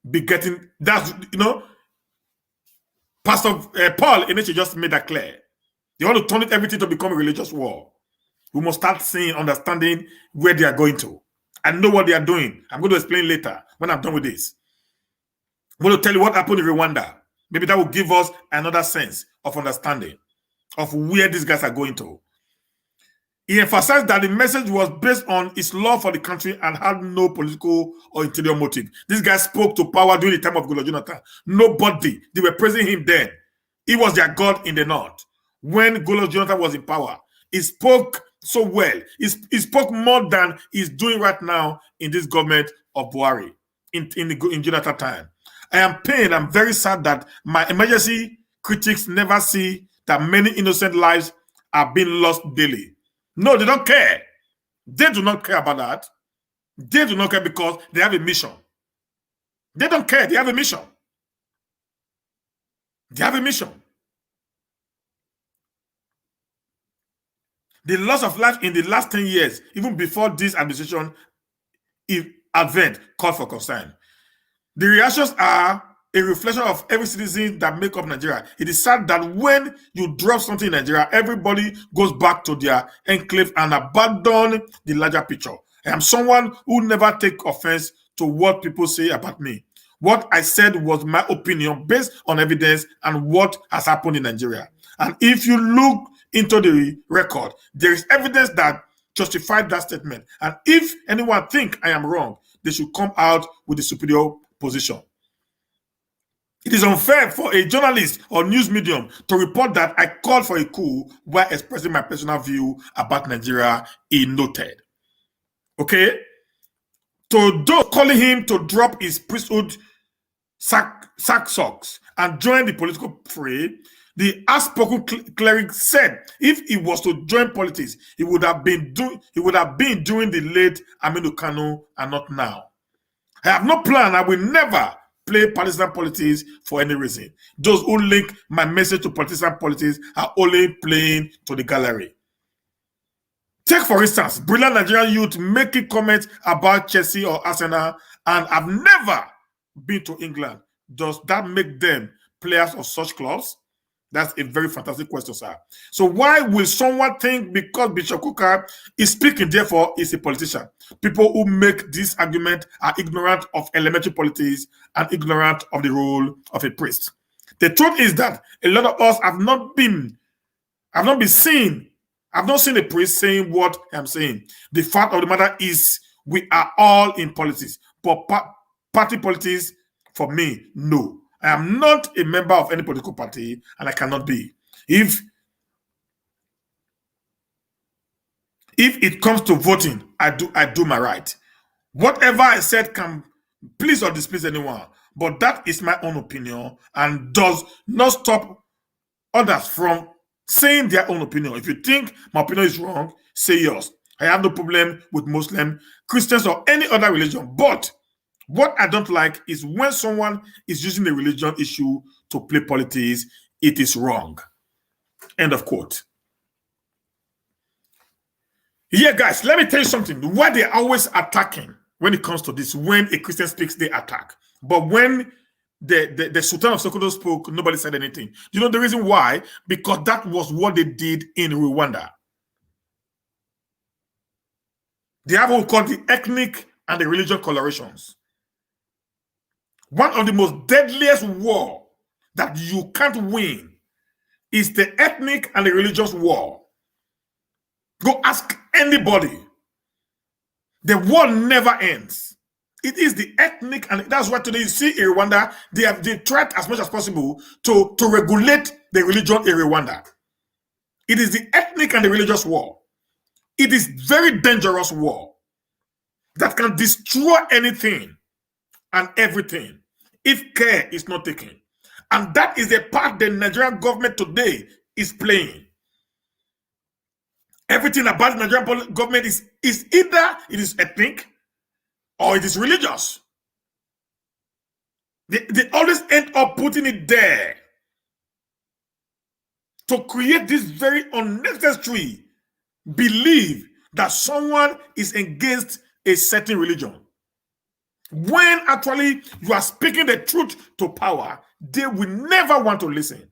Pastor Paul Eneche just made that clear. They want to turn everything to become a religious war. We must start seeing, understanding where they are going to. I know what they are doing. I'm going to explain later when I'm done with this. I'm going to tell you what happened in Rwanda. Maybe that will give us another sense of understanding of where these guys are going to. He emphasized that the message was based on his love for the country and had no political or interior motive. This guy spoke to power during the time of Goodluck Jonathan. Nobody, they were praising him then. He was their God in the north. When Goodluck Jonathan was in power, he spoke so well. He spoke more than he's doing right now in this government of Buhari in Jonathan time. I am pained. I'm very sad that my emergency critics never see that many innocent lives are being lost daily. No, they don't care. They do not care about that. They do not care because they have a mission. They don't care. They have a mission. They have a mission. The loss of life in the last 10 years, even before this administration advent, called for concern. The reactions are a reflection of every citizen that make up Nigeria. It is sad that when you drop something in Nigeria, everybody goes back to their enclave and abandon the larger picture. I am someone who never take offense to what people say about me. What I said was my opinion based on evidence and what has happened in Nigeria. And if you look into the record, there is evidence that justified that statement. And if anyone think I am wrong, they should come out with the superior position. It is unfair for a journalist or news medium to report that I called for a coup while expressing my personal view about Nigeria, he noted. Okay? To those calling him to drop his priesthood sack socks and join the political fray, the outspoken cleric said if he was to join politics, he would have been during the late Aminu Kano and not now. I have no plan. I will never play partisan politics for any reason. Those who link my message to partisan politics are only playing to the gallery. Take, for instance, brilliant Nigerian youth making comments about Chelsea or Arsenal and have never been to England. Does that make them players of such clubs? That's a very fantastic question, sir. So why will someone think because Bishop Kukah is speaking, therefore, is a politician? People who make this argument are ignorant of elementary politics and ignorant of the role of a priest. The truth is that a lot of us have not seen a priest saying what I'm saying. The fact of the matter is we are all in politics, but party politics, for me, no. I am not a member of any political party, and I cannot be. If it comes to voting, I do my right. Whatever I said can please or displease anyone, but that is my own opinion and does not stop others from saying their own opinion. If you think my opinion is wrong, say yours. I have no problem with Muslim, Christians, or any other religion, but what I don't like is when someone is using a religion issue to play politics. It is wrong. End of quote. Yeah, guys, let me tell you something. Why they're always attacking when it comes to this. When a Christian speaks, they attack. But when the Sultan of Sokoto spoke, nobody said anything. You know the reason why? Because that was what they did in Rwanda. They have what we call the ethnic and the religious colorations. One of the most deadliest war that you can't win is the ethnic and the religious war. Go ask anybody. The war never ends. It is the ethnic, and that's why today you see in Rwanda, they tried as much as possible to regulate the religion in Rwanda. It is the ethnic and the religious war. It is very dangerous war that can destroy anything and everything if care is not taken. And that is the part the Nigerian government today is playing. Everything about the Nigerian government is either it is ethnic or it is religious. They always end up putting it there to create this very unnecessary belief that someone is against a certain religion. When actually you are speaking the truth to power, they will never want to listen.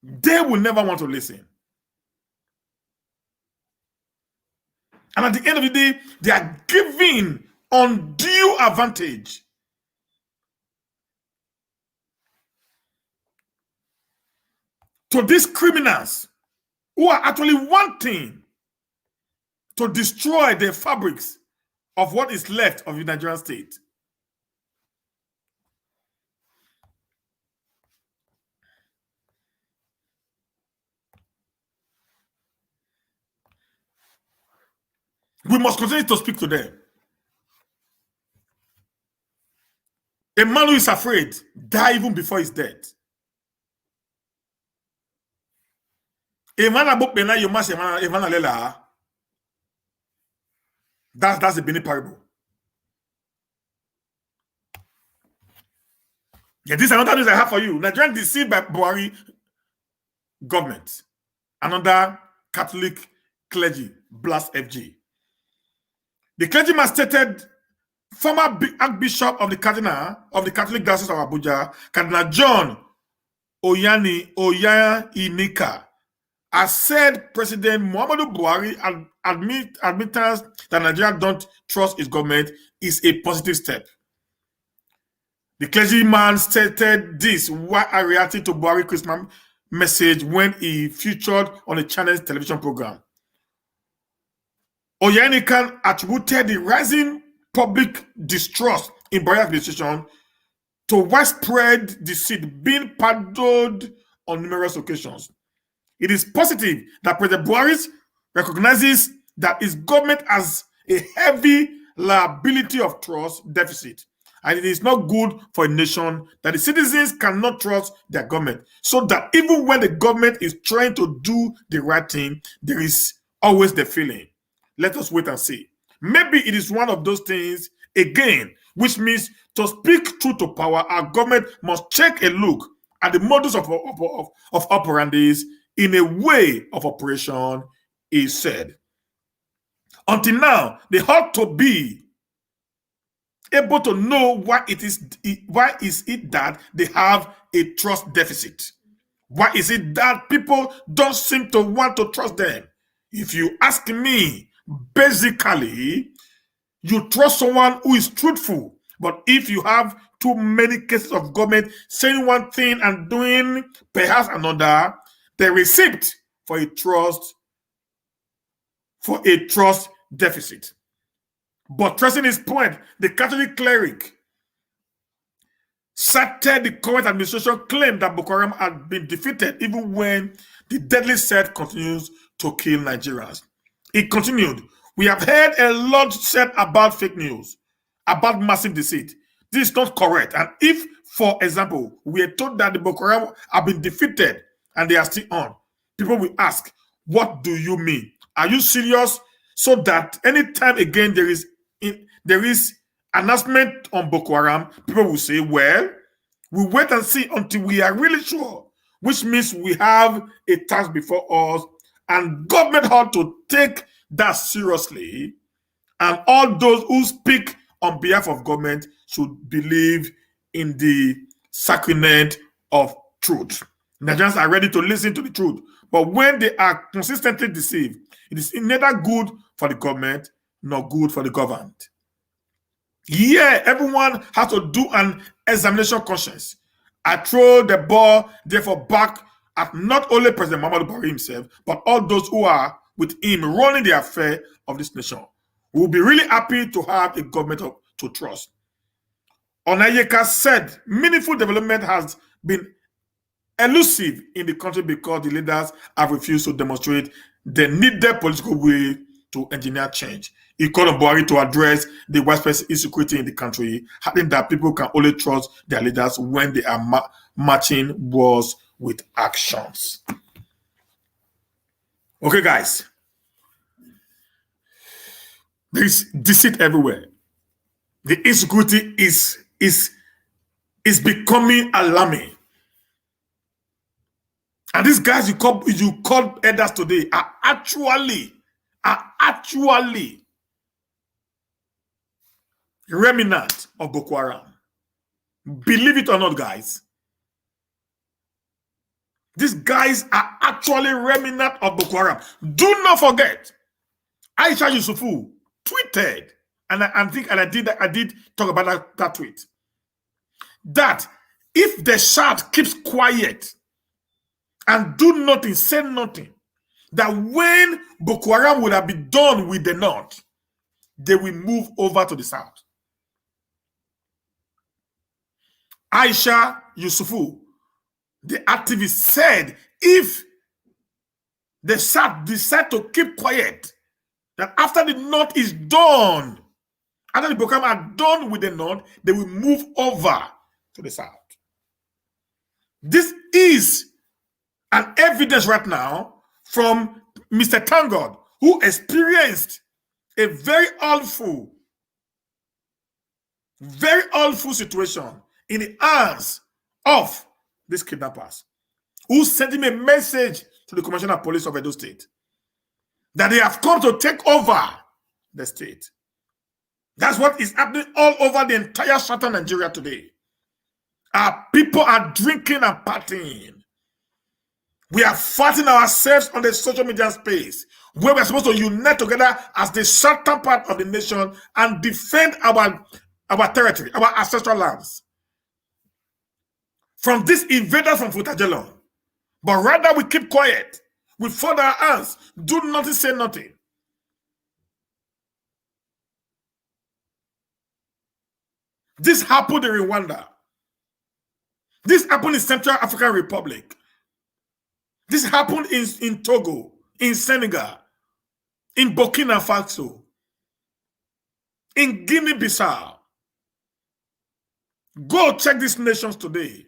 They will never want to listen. And at the end of the day, they are giving undue advantage to these criminals who are actually wanting to destroy the fabrics of what is left of the Nigerian state. We must continue to speak to them. A man who is afraid die even before his death. A man about pena you must a man lela. That's the Benin parable. Yeah, this is another news I have for you. Nigerians deceived by Buhari government. Another Catholic clergy blast FG. The clergyman stated former Archbishop of the Catholic Diocese of Abuja, Cardinal John Oyainika, has said President Muhammadu Buhari admittance that Nigeria don't trust his government is a positive step. The clergyman stated this while reacting to Buhari's Christmas message when he featured on a channel's television program. Oyainika attributed the rising public distrust in Buhari administration to widespread deceit being pardoned on numerous occasions. It is positive that President Buhari recognizes that his government has a heavy liability of trust deficit, and it is not good for a nation that the citizens cannot trust their government, so that even when the government is trying to do the right thing, there is always the feeling. Let us wait and see. Maybe it is one of those things again, which means to speak truth to power, our government must take a look at the modus of operandis in a way of operation, he said. Until now, they ought to be able to know why is it that they have a trust deficit. Why is it that people don't seem to want to trust them? If you ask me, basically, you trust someone who is truthful. But if you have too many cases of government saying one thing and doing perhaps another, the receipt for a trust deficit. But trusting his point, the Catholic cleric cited the current administration claim that Boko Haram had been defeated even when the deadly threat continues to kill Nigerians. He continued, "We have heard a lot said about fake news, about massive deceit. This is not correct. And if, for example, we are told that the Boko Haram have been defeated and they are still on, people will ask, what do you mean? Are you serious?" So that anytime again there is announcement on Boko Haram, people will say, well, we wait and see until we are really sure, which means we have a task before us, and government ought to take that seriously, and all those who speak on behalf of government should believe in the sacrament of truth. Nigerians are ready to listen to the truth, but when they are consistently deceived, it is neither good for the government nor good for the governed. Yeah, everyone has to do an examination conscience. I throw the ball, therefore, back at not only President Muhammadu Buhari himself, but all those who are with him running the affair of this nation. We will be really happy to have a government to trust. Onayeka said meaningful development has been elusive in the country because the leaders have refused to demonstrate the needed political will to engineer change. He called on Buhari to address the widespread insecurity in the country, adding that people can only trust their leaders when they are matching words with actions. Okay, guys. There is deceit everywhere. The insecurity is becoming alarming. And these guys you call elders today are actually remnant of Boko Haram. Believe it or not, guys. These guys are actually remnant of Boko Haram. Do not forget, Aisha Yusufu tweeted, and I did talk about that tweet, that if the Shah keeps quiet and do nothing, say nothing, that when Boko Haram would have been done with the North, they will move over to the South. Aisha Yusufu, the activist, said if the South decide to keep quiet, that after the North is done, after the Boko Haram are done with the North, they will move over to the South. This is an evidence right now from Mr. Tangod, who experienced a very awful situation in the hands of these kidnappers, who sent him a message to the Commissioner of Police of Edo State that they have come to take over the state. That's what is happening all over the entire southern Nigeria today. Our people are drinking and partying. We are fighting ourselves on the social media space, where we are supposed to unite together as the southern part of the nation and defend our territory, our ancestral lands from these invaders from Futajelon. But rather we keep quiet. We fold our hands, do nothing, say nothing. This happened in Rwanda. This happened in Central African Republic. This happened in Togo, in Senegal, in Burkina Faso, in Guinea-Bissau. Go check these nations today.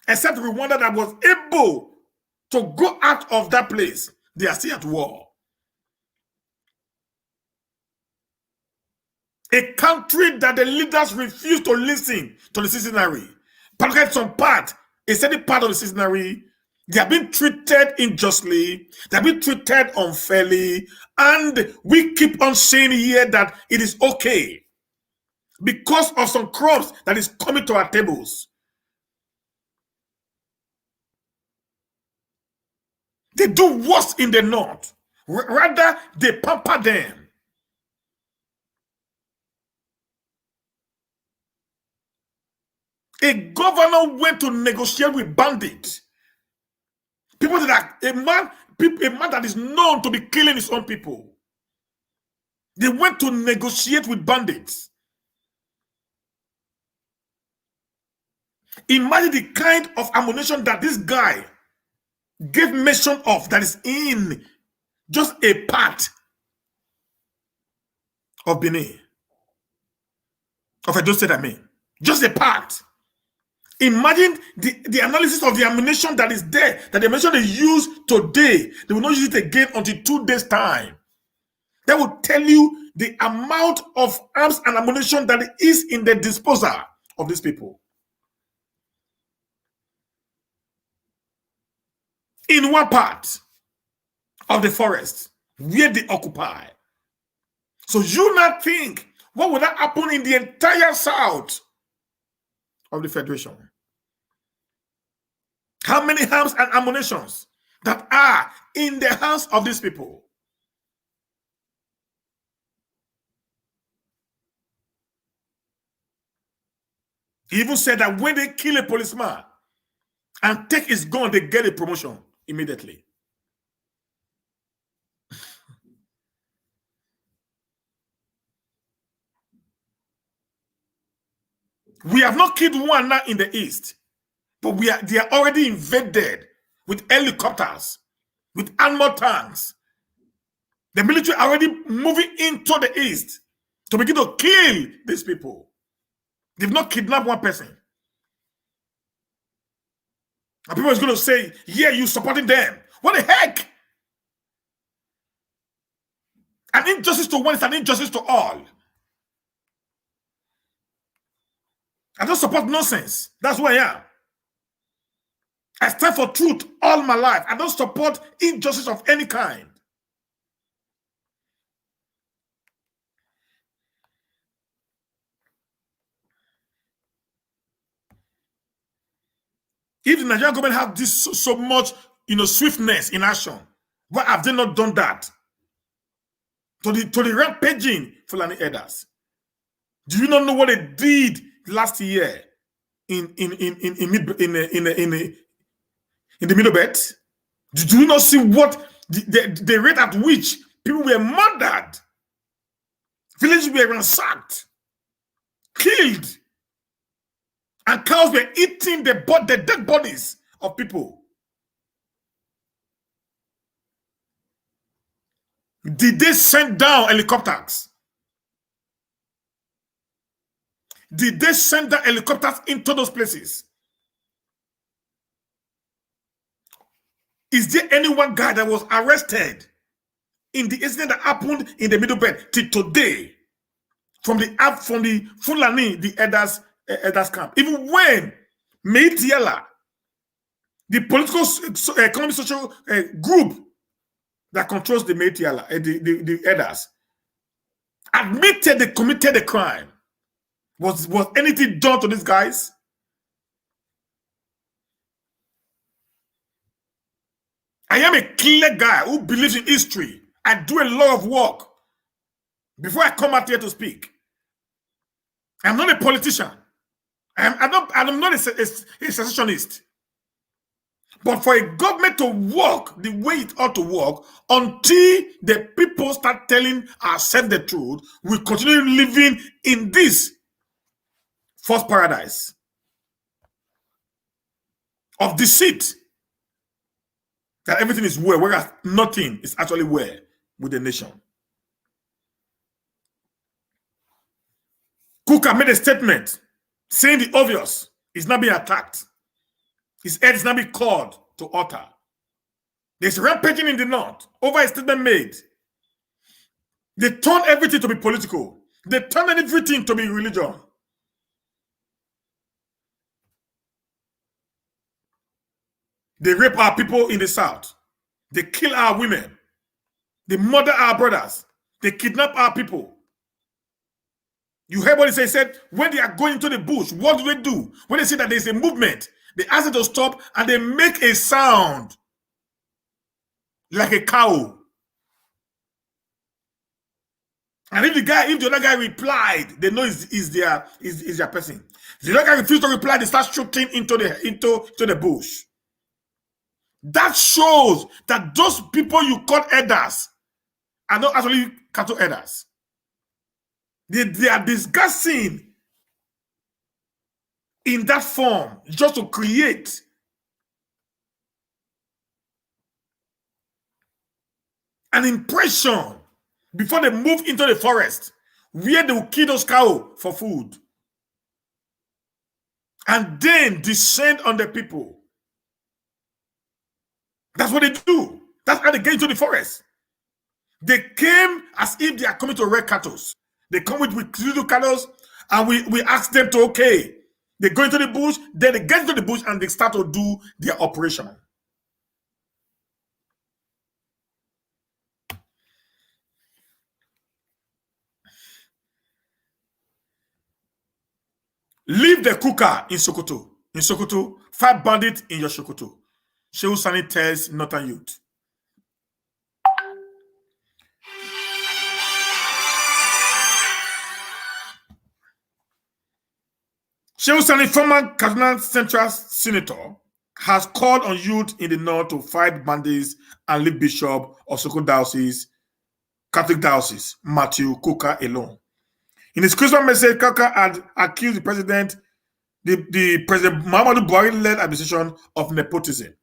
Except Rwanda that was able to go out of that place, they are still at war. A country that the leaders refuse to listen to the citizenry. Particularly some part, a certain part of the citizenry, they have been treated unjustly, they have been treated unfairly, and we keep on saying here that it is okay because of some crumbs that is coming to our tables. They do worse in the North. Rather, they pamper them. A governor went to negotiate with bandits. People that are, a man that is known to be killing his own people. They went to negotiate with bandits. Imagine the kind of ammunition that this guy gave mention of that is in just a part of Benin. Of Edo State, I mean. Just a part. Imagine the analysis of the ammunition that is there, that the ammunition they use today, they will not use it again until 2 days' time. That will tell you the amount of arms and ammunition that is in the disposal of these people. In one part of the forest where they occupy. So you not think, what would that happen in the entire south of the Federation? How many arms and ammunitions that are in the hands of these people? He even said that when they kill a policeman and take his gun, they get a promotion immediately. We have not killed one now in the east, but they are already invaded with helicopters, with armored tanks. The military are already moving into the east to begin to kill these people. They've not kidnapped one person. And people is going to say, yeah, you supporting them. What the heck? An injustice to one is an injustice to all. I don't support nonsense. That's who I am. I stand for truth all my life. I don't support injustice of any kind. If the Nigerian government have this so much, swiftness in action, why have they not done that to the rampaging Fulani herders? Do you not know what they did last year in the Middle Belt? Did you not see what the rate at which people were murdered? Villages were ransacked, killed, and cows were eating the dead bodies of people. Did they send down helicopters? Did they send down helicopters into those places? Is there any one guy that was arrested in the incident that happened in the Middle Belt till today from the Fulani, the elders camp? Even when Meitiela, the political, economic, social group that controls the Meitiela, the elders, admitted they committed a crime. Was anything done to these guys? I am a clear guy who believes in history. I do a lot of work before I come out here to speak. I'm not a politician. I'm not a secessionist. But for a government to work the way it ought to work, until the people start telling ourselves the truth, we continue living in this false paradise of deceit. That everything is well, whereas nothing is actually well with the nation. Kukah made a statement saying the obvious is not being attacked. His head is not being called to order. There's rampaging in the north over a statement made. They turn everything to be political. They turn everything to be religion. They rape our people in the south. They kill our women. They murder our brothers. They kidnap our people. You heard what he said? He said, when they are going into the bush, what do they do? When they see that there's a movement, they ask them to stop and they make a sound like a cow. And if the other guy replied, they know is their person. If the other guy refused to reply, they start shooting into the bush. That shows that those people you call elders are not actually cattle elders. They are discussing in that form just to create an impression before they move into the forest where they will kill those cows for food and then descend on the people. That's what they do. That's how they get into the forest. They came as if they are coming to wreck cattle. They come with little cattle and we ask them to, okay. They go into the bush, then they get into the bush and they start to do their operation. Leave the Kukah in Sokoto. In Sokoto, fight bandits in your shokoto. Shehu Sani tells Northern youth. Shehu Sani, former Kaduna Central Senator, has called on youth in the north to fight bandits and leave Bishop of Sokoto Diocese, Catholic Diocese, Matthew Kukah alone. In his Christmas message, Kukah had accused the President Muhammadu Buhari-led administration of nepotism.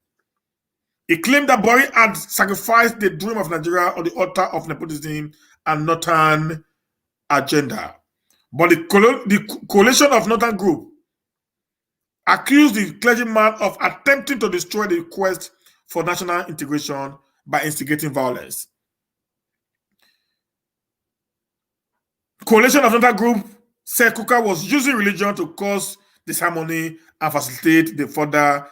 He claimed that Buhari had sacrificed the dream of Nigeria on the altar of nepotism and northern agenda. But the coalition of northern group accused the clergyman of attempting to destroy the quest for national integration by instigating violence. Coalition of northern group said Kukah was using religion to cause disharmony and facilitate the further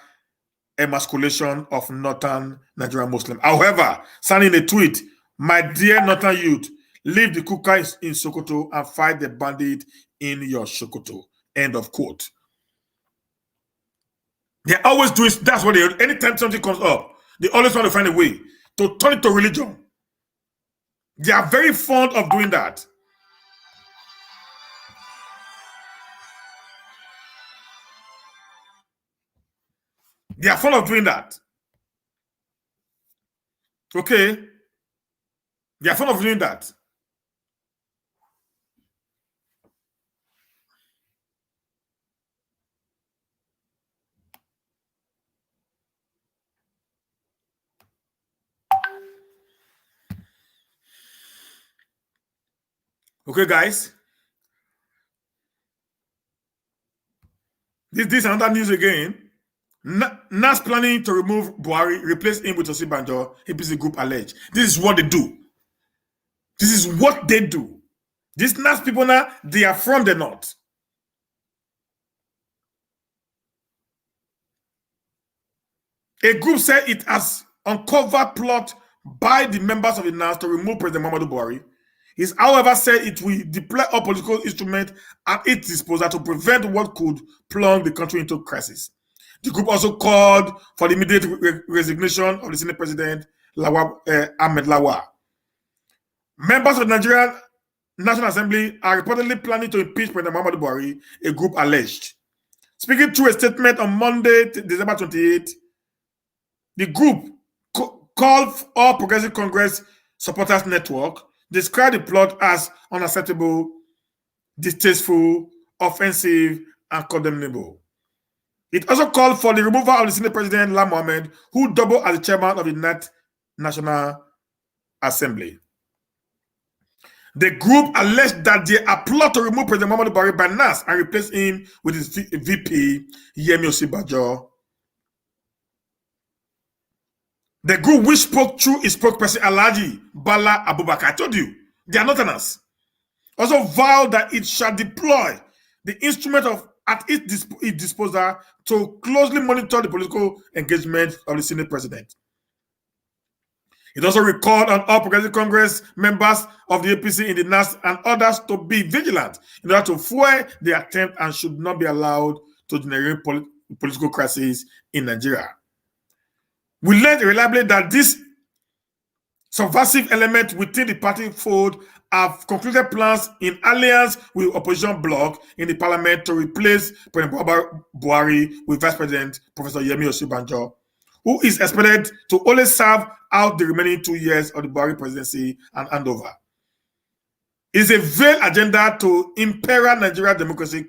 emasculation of northern Nigerian Muslims. However, Sani in a tweet, "My dear northern youth, leave the Kukah in Sokoto and fight the bandit in your Sokoto." End of quote. They always do it. That's what they do. Anytime something comes up, they always want to find a way to turn it to religion. They are very fond of doing that. They are fond of doing that. Okay? They are fond of doing that. Okay, guys. This is another news again. NAS planning to remove Buhari, replace him with Osibanjo, APC group alleged. This is what they do. This is what they do. These NAS people now, they are from the north. A group said it has uncovered plot by the members of the NAS to remove President Muhammadu Buhari. It, however, said it will deploy all political instruments at its disposal to prevent what could plunge the country into crisis. The group also called for the immediate resignation of the Senate President Ahmed Lawa. Members of the Nigerian National Assembly are reportedly planning to impeach President Muhammadu Buhari, a group alleged. Speaking through a statement on Monday, December 28, the group called All Progressive Congress Supporters Network described the plot as unacceptable, distasteful, offensive, and condemnable. It also called for the removal of the Senate President Lai Mohammed, who doubled as the chairman of the National Assembly. The group alleged that they are plot to remove President Muhammadu Buhari by NAS and replace him with his VP, Yemi Osibanjo. The group, which spoke through its spokesperson Alhaji Bala Abubakar, I told you, they are not NAS, also vowed that it shall deploy the instrument at its disposal to closely monitor the political engagement of the Senate President. It also recalled on all Progressive Congress members of the APC in the NAS and others to be vigilant in order to foil the attempt and should not be allowed to generate political crisis in Nigeria. We learned reliably that this subversive element within the party fold have concluded plans in alliance with opposition bloc in the parliament to replace President Buhari with Vice President Professor Yemi Osibanjo, who is expected to only serve out the remaining 2 years of the Buhari presidency and handover. It is a veiled agenda to imperil Nigerian democracy,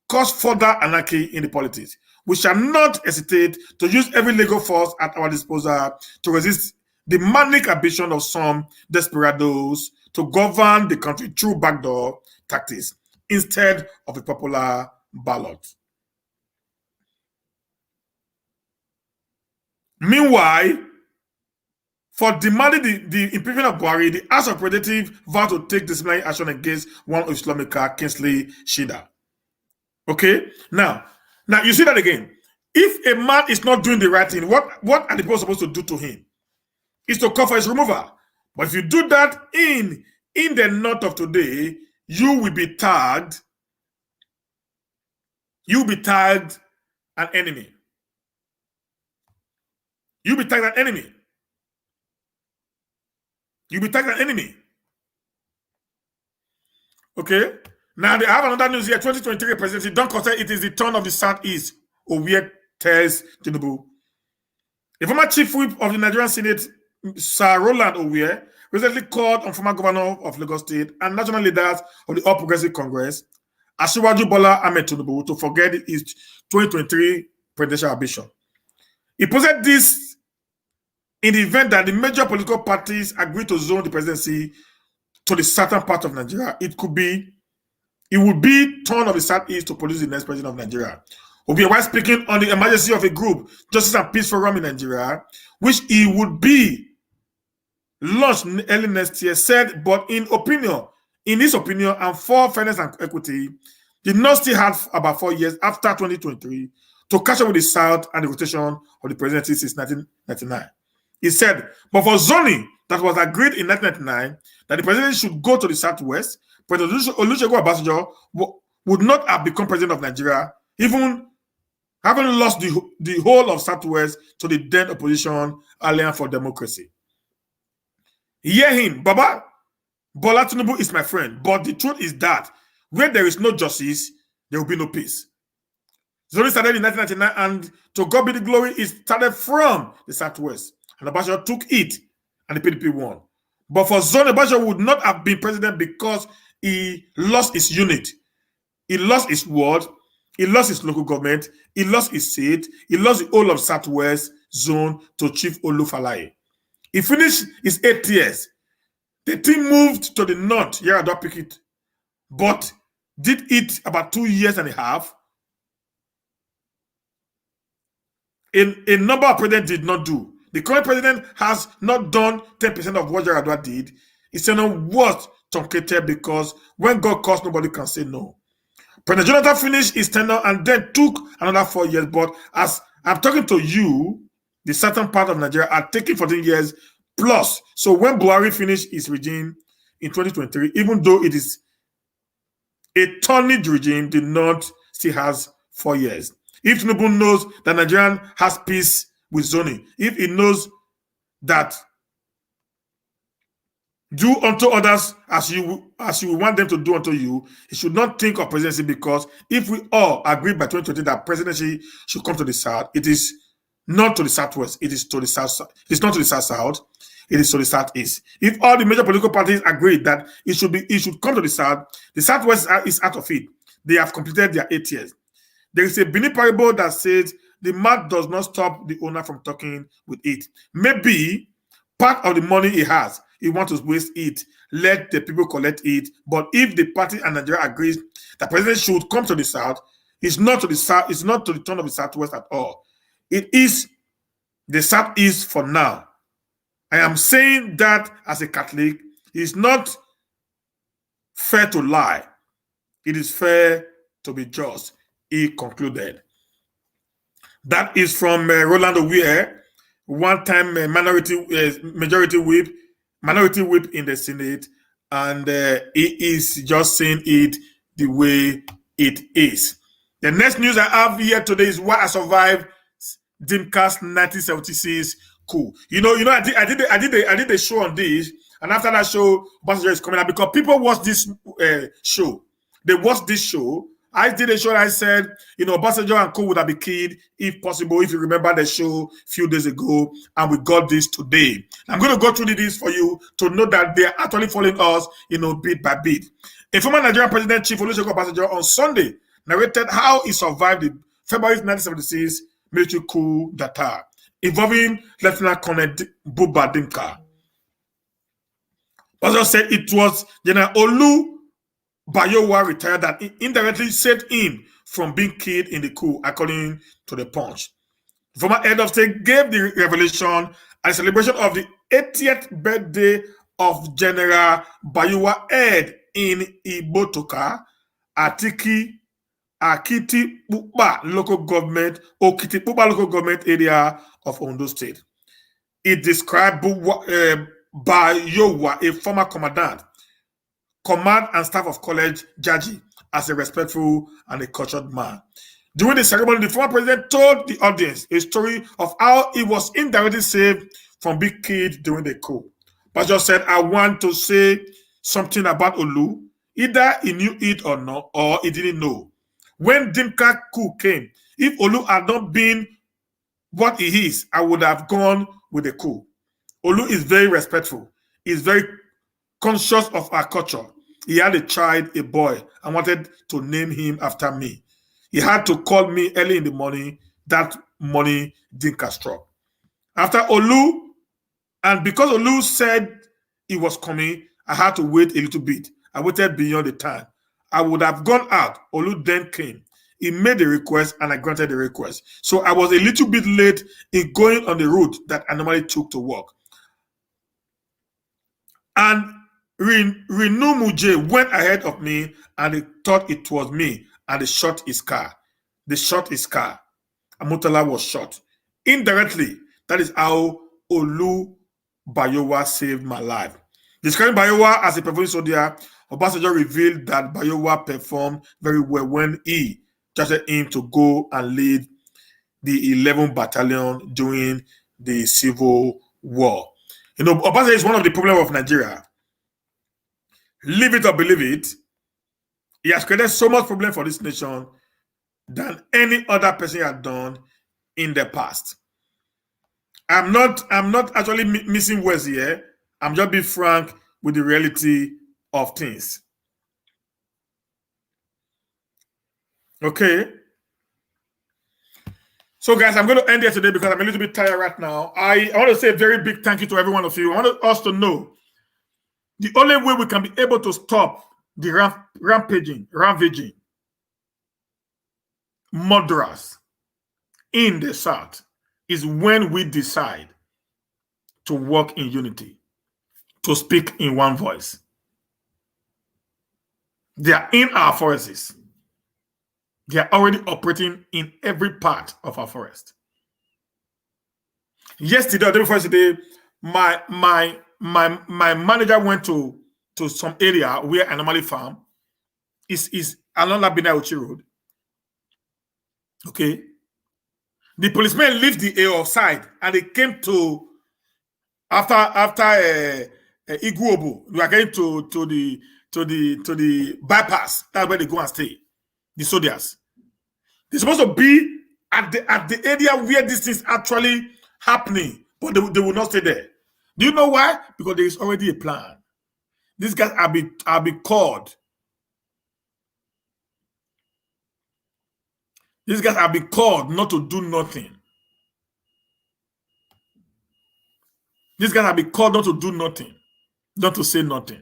cause further anarchy in the politics. We shall not hesitate to use every legal force at our disposal to resist the manic ambition of some desperados to govern the country through backdoor tactics instead of a popular ballot. Meanwhile, for demanding the impeachment of Buhari, the House of Representatives vowed to take disciplinary action against one of its lawmaker, Kingsley Shida. Okay? Now you see that again. If a man is not doing the right thing, what are the people supposed to do to him? Is to call for his removal. But if you do that in the north of today, you will be tagged. You'll be tagged an enemy. You'll be tagged an enemy. You'll be tagged an enemy. Okay? Now they have another news here. 2023 presidency. Don't consider it is the turn of the Southeast. Owie tells Tinubu. The former chief whip of the Nigerian Senate, Sir Roland Owie, recently called on former governor of Lagos State and national leaders of the All Progressive Congress, Asiwaju Bola Ahmed Tinubu, to forget his 2023 presidential ambition. He posted this in the event that the major political parties agree to zone the presidency to the southern part of Nigeria. It would be turn of the Southeast to produce the next president of Nigeria. Obi, while speaking on the emergency of a group, Justice and Peace Forum in Nigeria, which he would be launched early next year, said, but in his opinion, and for fairness and equity, the North still had about 4 years after 2023 to catch up with the South and the rotation of the presidency since 1999. He said, but for zoning that was agreed in 1999 that the president should go to the Southwest, President Olusegun Obasanjo would not have become president of Nigeria, even having lost the whole of Southwest to the then opposition Alliance for Democracy. Hear him, Baba. Bola Tinubu is my friend, but the truth is that where there is no justice, there will be no peace. Zoning started in 1999, and to God be the glory, it started from the Southwest. And Obasanjo took it and the PDP won. But for Zone, Bayo would not have been president because he lost his unit. He lost his ward. He lost his local government. He lost his seat. He lost the whole of Southwest Zone to Chief Olufalaye. He finished his 8 years. The team moved to the north, Yaradua Picket, but did it about 2 years and a half. A number of presidents did not do. The current president has not done 10% of what Yaradua did. It's not worth truncated because when God calls, nobody can say no. President Jonathan finished his tenure and then took another 4 years. But as I'm talking to you, the southern part of Nigeria are taking 14 years plus. So when Buhari finished his regime in 2023, even though it is a turned regime, the north still has 4 years. If Tinubu knows that Nigerian has peace with zoning, if he knows that do unto others as you want them to do unto you, he should not think of presidency, because if we all agree by 2020 that presidency should come to the south, it is not to the southwest, it is to the south. It's not to the south, it is to the southeast. If all the major political parties agree that it should come to the southwest is out of it. They have completed their 8 years. There is a Benin parable that says the mouth does not stop the owner from talking with it. Maybe part of the money he has, he wants to waste it, let the people collect it. But if the party and Nigeria agrees that president should come to the south, it's not to the south, it's not to the turn of the southwest at all. It is the southeast for now. I am saying that as a Catholic, it's not fair to lie. It is fair to be just, he concluded. That is from Rolando Weir, one-time majority whip in the Senate, and he is just saying it the way it is. The next news I have here today is why I survived Dimka's 1976 coup. I did a show on this, and after that show, Obasanjo is coming out because people watch this show. They watch this show. I did a show and I said, Obasanjo and coup would have been killed if possible, if you remember the show a few days ago, and we got this today. I'm going to go through this for you to know that they are actually following us, bit by bit. A former Nigerian President, Chief Olusegun Obasanjo, on Sunday narrated how he survived the February 1976 military coup d'etat involving Lieutenant Colonel Buba Dimka. Obasanjo said it was General Olu Bayo retired that indirectly saved him from being killed in the coup, according to the Punch. The former head of state gave the revelation at the celebration of the 80th birthday of General Bayo head in Ibotoka, Akitipupa local government area of Ondo State. It described Bayo, a former command and staff of College Jaji, as a respectful and a cultured man. During the ceremony, the former president told the audience a story of how he was indirectly saved from being killed during the coup. Bayo said, I want to say something about Olu. Either he knew it or not, or he didn't know. When Dimka coup came, if Olu had not been what he is, I would have gone with the coup. Olu is very respectful. He's very conscious of our culture. He had a child, a boy, and wanted to name him after me. He had to call me early in the morning. That morning, Dimka struck. After Olu, and because Olu said he was coming, I had to wait a little bit. I waited beyond the time. I would have gone out. Olu then came. He made a request, and I granted the request. So I was a little bit late in going on the route that I normally took to work. And Renu Muje went ahead of me, and he thought it was me, and they shot his car. They shot his car. Amutala was shot. Indirectly, that is how Olu Bayo saved my life. Describing Bayo as a performing soldier, Obasanjo revealed that Bayo performed very well when he trusted him to go and lead the 11th Battalion during the Civil War. Obasanjo is one of the problems of Nigeria. Leave it or believe it, he has created so much problem for this nation than any other person had done in the past. I'm not actually missing words here. I'm just being frank with the reality of things. Okay. So, guys, I'm going to end here today because I'm a little bit tired right now. I want to say a very big thank you to every one of you. I want us to know the only way we can be able to stop the ravaging, murderers in the South is when we decide to work in unity, to speak in one voice. They are in our forests. They are already operating in every part of our forest. Yesterday, or the day before yesterday, my manager went to some area where I normally farm. Is along Labina Uchi Road. Okay. The policemen left the area side and they came to after Iguobo. We are getting to the bypass. That's where they go and stay. The soldiers. They're supposed to be at the area where this is actually happening, but they will not stay there. Do you know why? Because there is already a plan. These guys are be called. These guys have been called not to do nothing. These guys have been called not to do nothing, not to say nothing,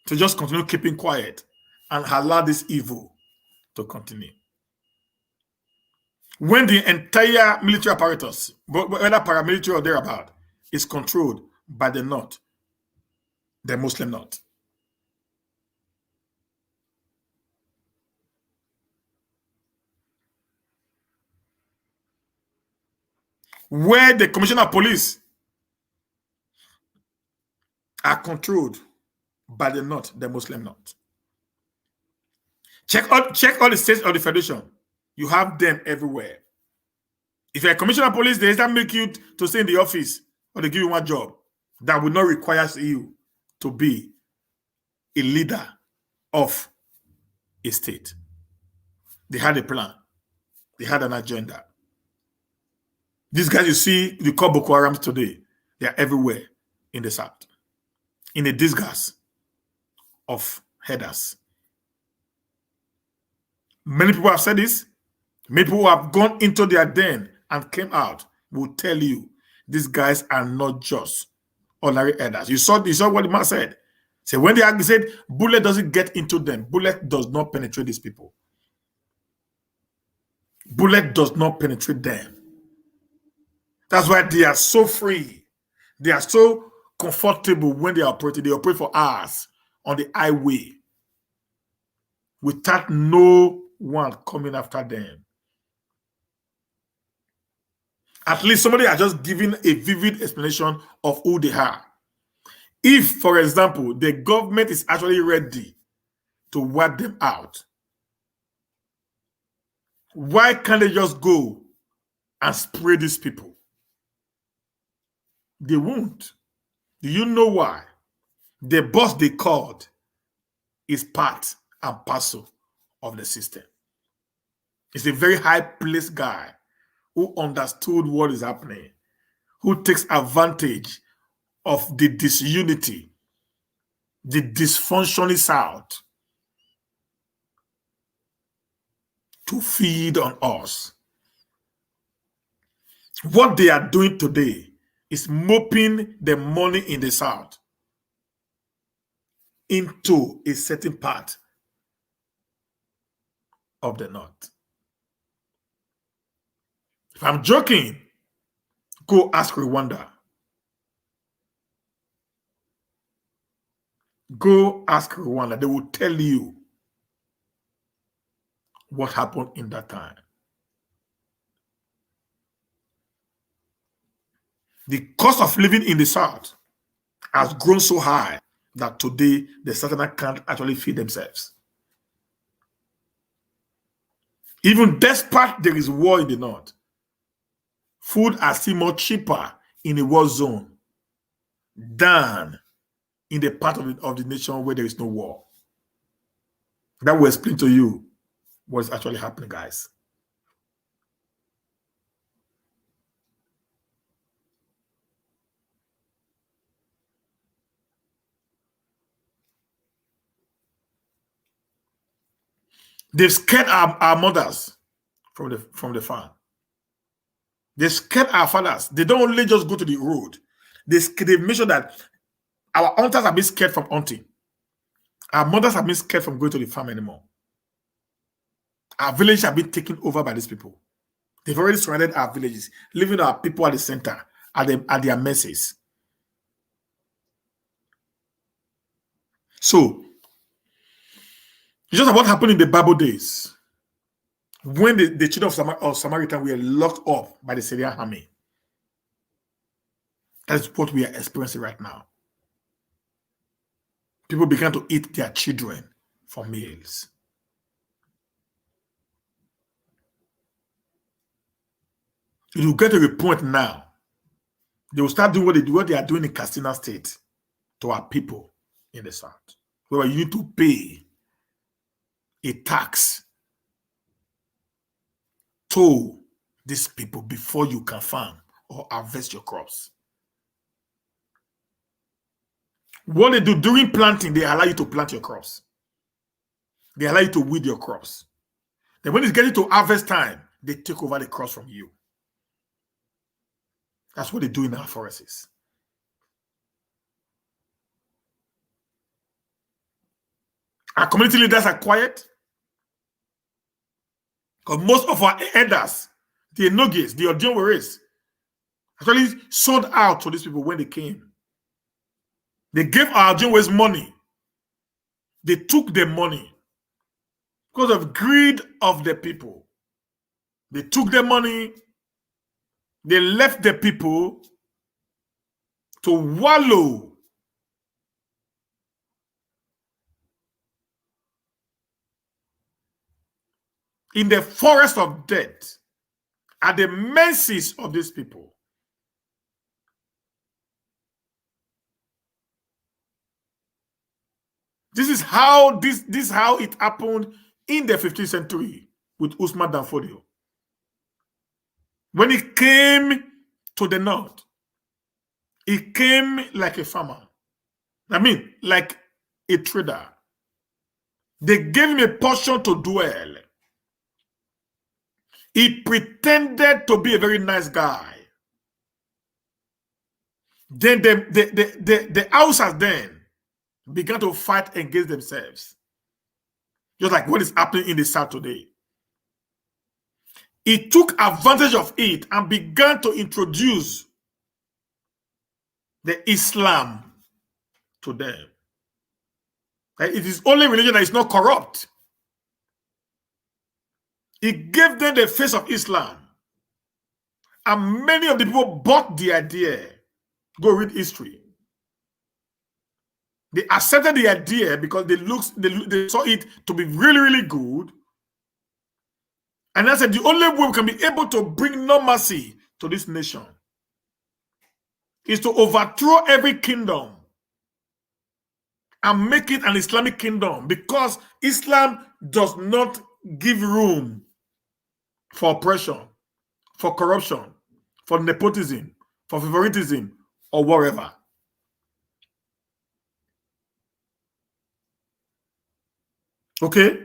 to just continue keeping quiet and allow this evil to continue. When the entire military apparatus, whether paramilitary or thereabout, is controlled by the North, the Muslim North. Where the commissioner of police are controlled by the North, the Muslim North. Check all the states of the Federation. You have them everywhere. If you're a commissioner of police, they either make you to stay in the office or they give you one job that would not require you to be a leader of a state. They had a plan. They had an agenda. These guys you see, you call Boko Haram today, they are everywhere in the South. In a disguise of headers. Many people have said this. Many people who have gone into their den and came out will tell you these guys are not just ordinary headers. You saw what the man said. So when they said bullet doesn't get into them, bullet does not penetrate these people. Bullet does not penetrate them. That's why they are so free. They are so comfortable when they operate. They operate for hours on the highway without no one coming after them. At least somebody has just given a vivid explanation of who they are. If, for example, the government is actually ready to wipe them out, why can't they just go and spray these people? They won't. Do you know why? The boss they called is part and parcel of the system. It's a very high-placed guy who understood what is happening, who takes advantage of the disunity, the dysfunctioning South to feed on us. What they are doing today is mopping the money in the South into a certain part of the North. If I'm joking, go ask Rwanda. Go ask Rwanda. They will tell you what happened in that time. The cost of living in the South has grown so high that today the Southerners can't actually feed themselves. Even despite there is war in the North, food are still more cheaper in a war zone than in the part of the nation where there is no war. That will explain to you what is actually happening, guys. They've scared our mothers from the farm. They scared our fathers. They don't only just go to the road. They've made sure that our hunters have been scared from hunting. Our mothers have been scared from going to the farm anymore. Our villages have been taken over by these people. They've already surrounded our villages, leaving our people at the center, at their mercies. So, it's just what happened in the Bible days when the children of Samaritan were locked up by the Syrian army. That's what we are experiencing right now. People began to eat their children for meals. It will get to a point now. They will start doing what they are doing in Katsina State to our people in the south, where you need to pay a tax to these people before you can farm or harvest your crops. What they do during planting, they allow you to plant your crops. They allow you to weed your crops. Then when it's getting to harvest time, they take over the crops from you. That's what they do in our forests. Our community leaders are quiet. Because most of our elders, the Enoges, the Odionweres, actually sold out to these people when they came. They gave our Odionweres money. They took their money because of greed of the people. They took their money. They left the people to wallow in the forest of death at the mercies of these people. This is how it happened in the 15th century with Usman Danfodio. When he came to the north, he came like a farmer. I mean, like a trader. They gave him a portion to dwell. He pretended to be a very nice guy. Then the Hausas then began to fight against themselves. Just like what is happening in the south today. He took advantage of it and began to introduce the Islam to them. It is only religion that is not corrupt. He gave them the face of Islam. And many of the people bought the idea. Go read history. They accepted the idea because they saw it to be really, really good. And I said, the only way we can be able to bring normalcy to this nation is to overthrow every kingdom and make it an Islamic kingdom, because Islam does not give room for oppression, for corruption, for nepotism, for favoritism, or whatever. Okay?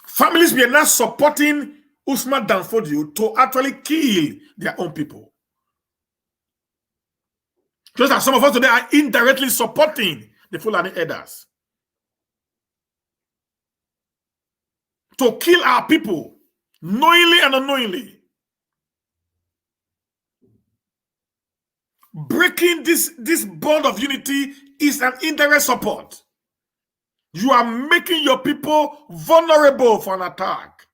Families were not supporting Usman Danfodio to actually kill their own people. Just as some of us today are indirectly supporting the Fulani elders to kill our people, knowingly and unknowingly. Breaking this bond of unity is an indirect support. You are making your people vulnerable for an attack.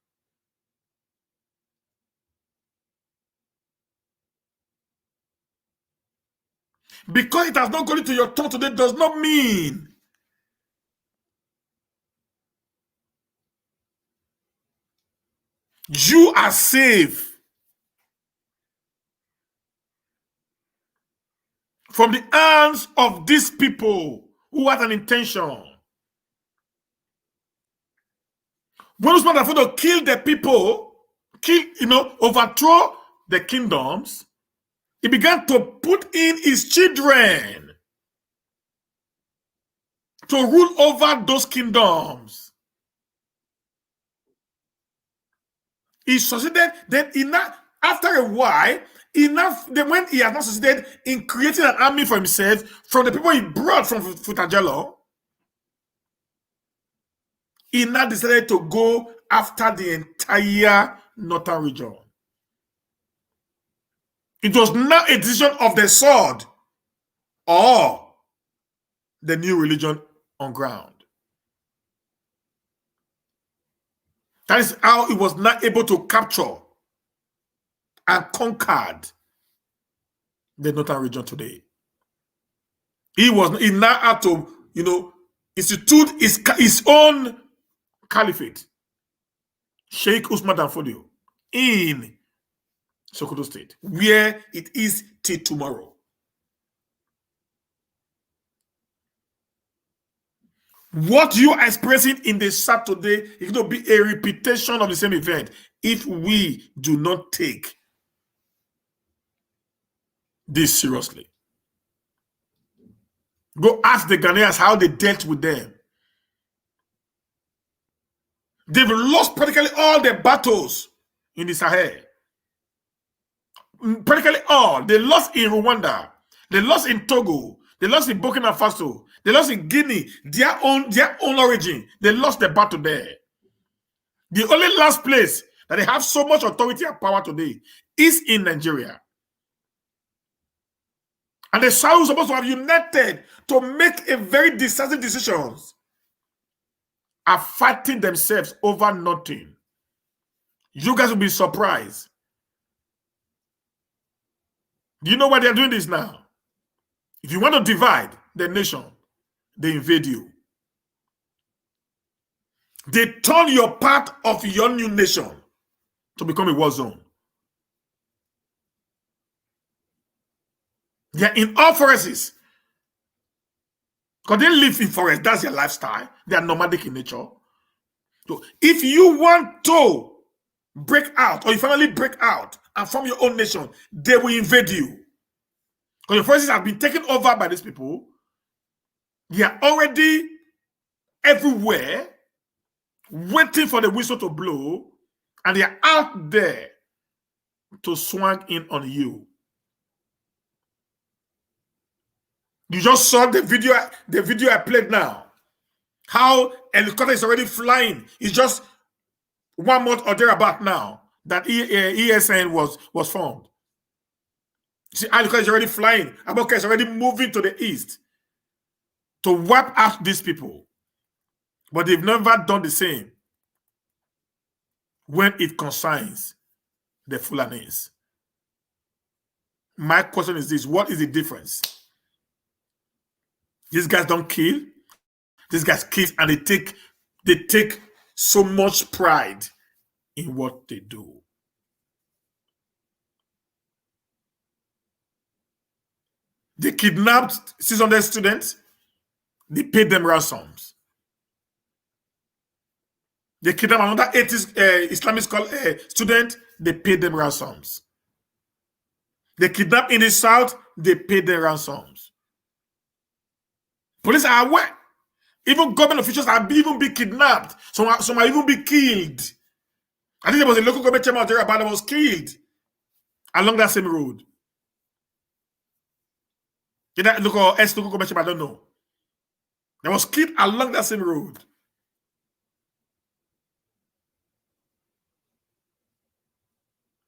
Because it has not gone into your thought today does not mean you are safe from the hands of these people who had an intention. When Usman Danfodio killed the people, overthrow the kingdoms, he began to put in his children to rule over those kingdoms. He succeeded, then after a while, then when he has not succeeded in creating an army for himself from the people he brought from Futajelo, he now decided to go after the entire northern region. It was not a decision of the sword or the new religion on ground. That is how he was not able to capture and conquered the northern region today. He now had to, institute his own caliphate, Sheikh Usman Danfodio, in Sokoto State, where it is till tomorrow. What you are experiencing in the South today is going to be a repetition of the same event if we do not take this seriously. Go ask the Ghanaians how they dealt with them. They've lost practically all their battles in the Sahel. Practically all. They lost in Rwanda. They lost in Togo. They lost in Burkina Faso. They lost in Guinea. Their own origin. They lost the battle there. The only last place that they have so much authority and power today is in Nigeria. And the South is supposed to have united to make a very decisive decisions, are fighting themselves over nothing. You guys will be surprised. Do you know why they're doing this now? If you want to divide the nation, they invade you. They turn your part of your new nation to become a war zone. They're in all forests. Because they live in forest. That's their lifestyle. They are nomadic in nature. So if you want to break out, or your family break out and form your own nation, they will invade you. Because your forests have been taken over by these people. They are already everywhere, waiting for the whistle to blow, and they are out there to swing in on you. You just saw the video I played now. How helicopter is already flying. It's just 1 month or thereabout now that ESN was formed. See, helicopter is already flying. Aboka is already moving to the east to wipe out these people. But they've never done the same when it concerns the Fulanis. My question is this: what is the difference? These guys don't kill. These guys kill, and they take so much pride in what they do. They kidnapped 600 students. They paid them ransoms. They kidnapped another 80 Islamic student. They paid them ransoms. They kidnapped in the south. They paid them ransoms. Police are aware. Even government officials have even been kidnapped. Some have even been killed. I think there was a local government chairman that was killed along that same road. Did that local government chairman? I don't know. That was killed along that same road.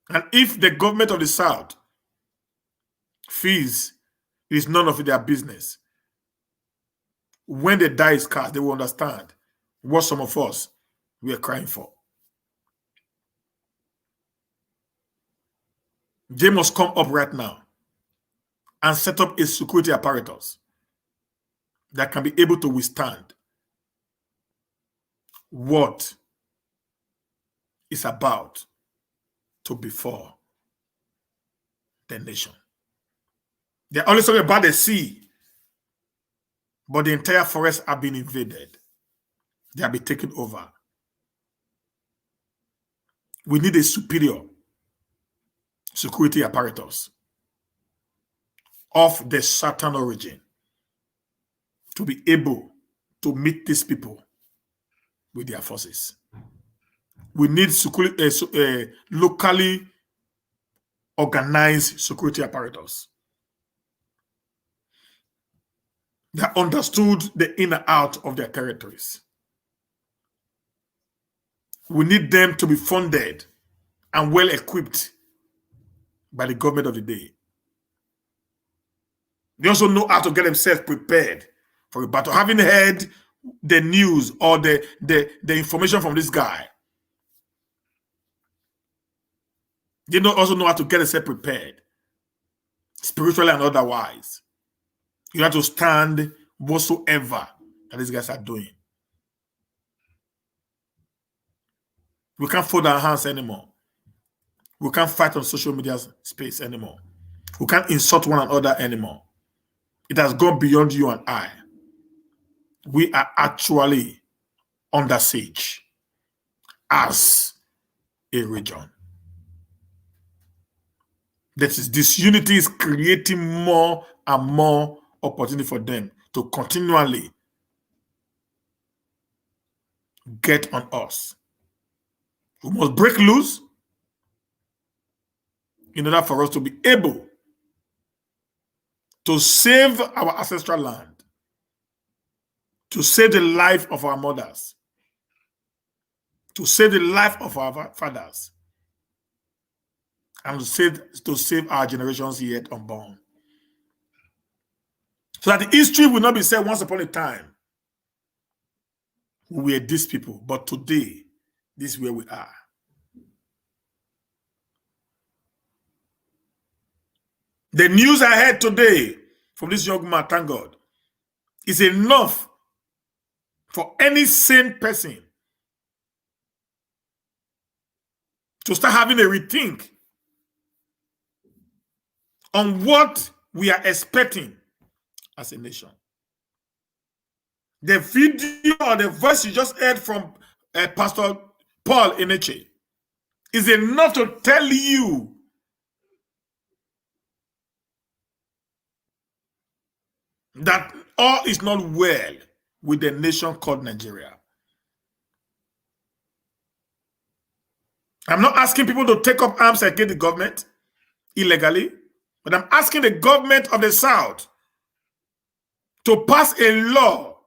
And if the government of the South feels it is none of their business, when the die is cast, they will understand what some of us were crying for. They must come up right now and set up a security apparatus that can be able to withstand what is about to befall the nation. They're always talking about the sea, but the entire forest have been invaded. They have been taken over. We need a superior security apparatus of the Southern origin to be able to meet these people with their forces. We need locally organized security apparatus that understood the in and out of their territories. We need them to be funded and well equipped by the government of the day. They also know how to get themselves prepared for a battle. Having heard the news or the information from this guy, they also know how to get themselves prepared, spiritually and otherwise. You have to stand whatsoever that these guys are doing. We can't fold our hands anymore. We can't fight on social media space anymore. We can't insult one another anymore. It has gone beyond you and I. We are actually under siege as a region. This unity is creating more and more opportunity for them to continually get on us. We must break loose in order for us to be able to save our ancestral land, to save the life of our mothers, to save the life of our fathers, and to save our generations yet unborn. So that the history will not be said once upon a time, we were these people, but today, this is where we are. The news I heard today from this young man, thank God, is enough for any sane person to start having a rethink on what we are expecting as a nation. The video or the voice you just heard from Pastor Paul Eneche is enough to tell you that all is not well with the nation called Nigeria. I'm not asking people to take up arms against the government illegally, but I'm asking the government of the South to pass a law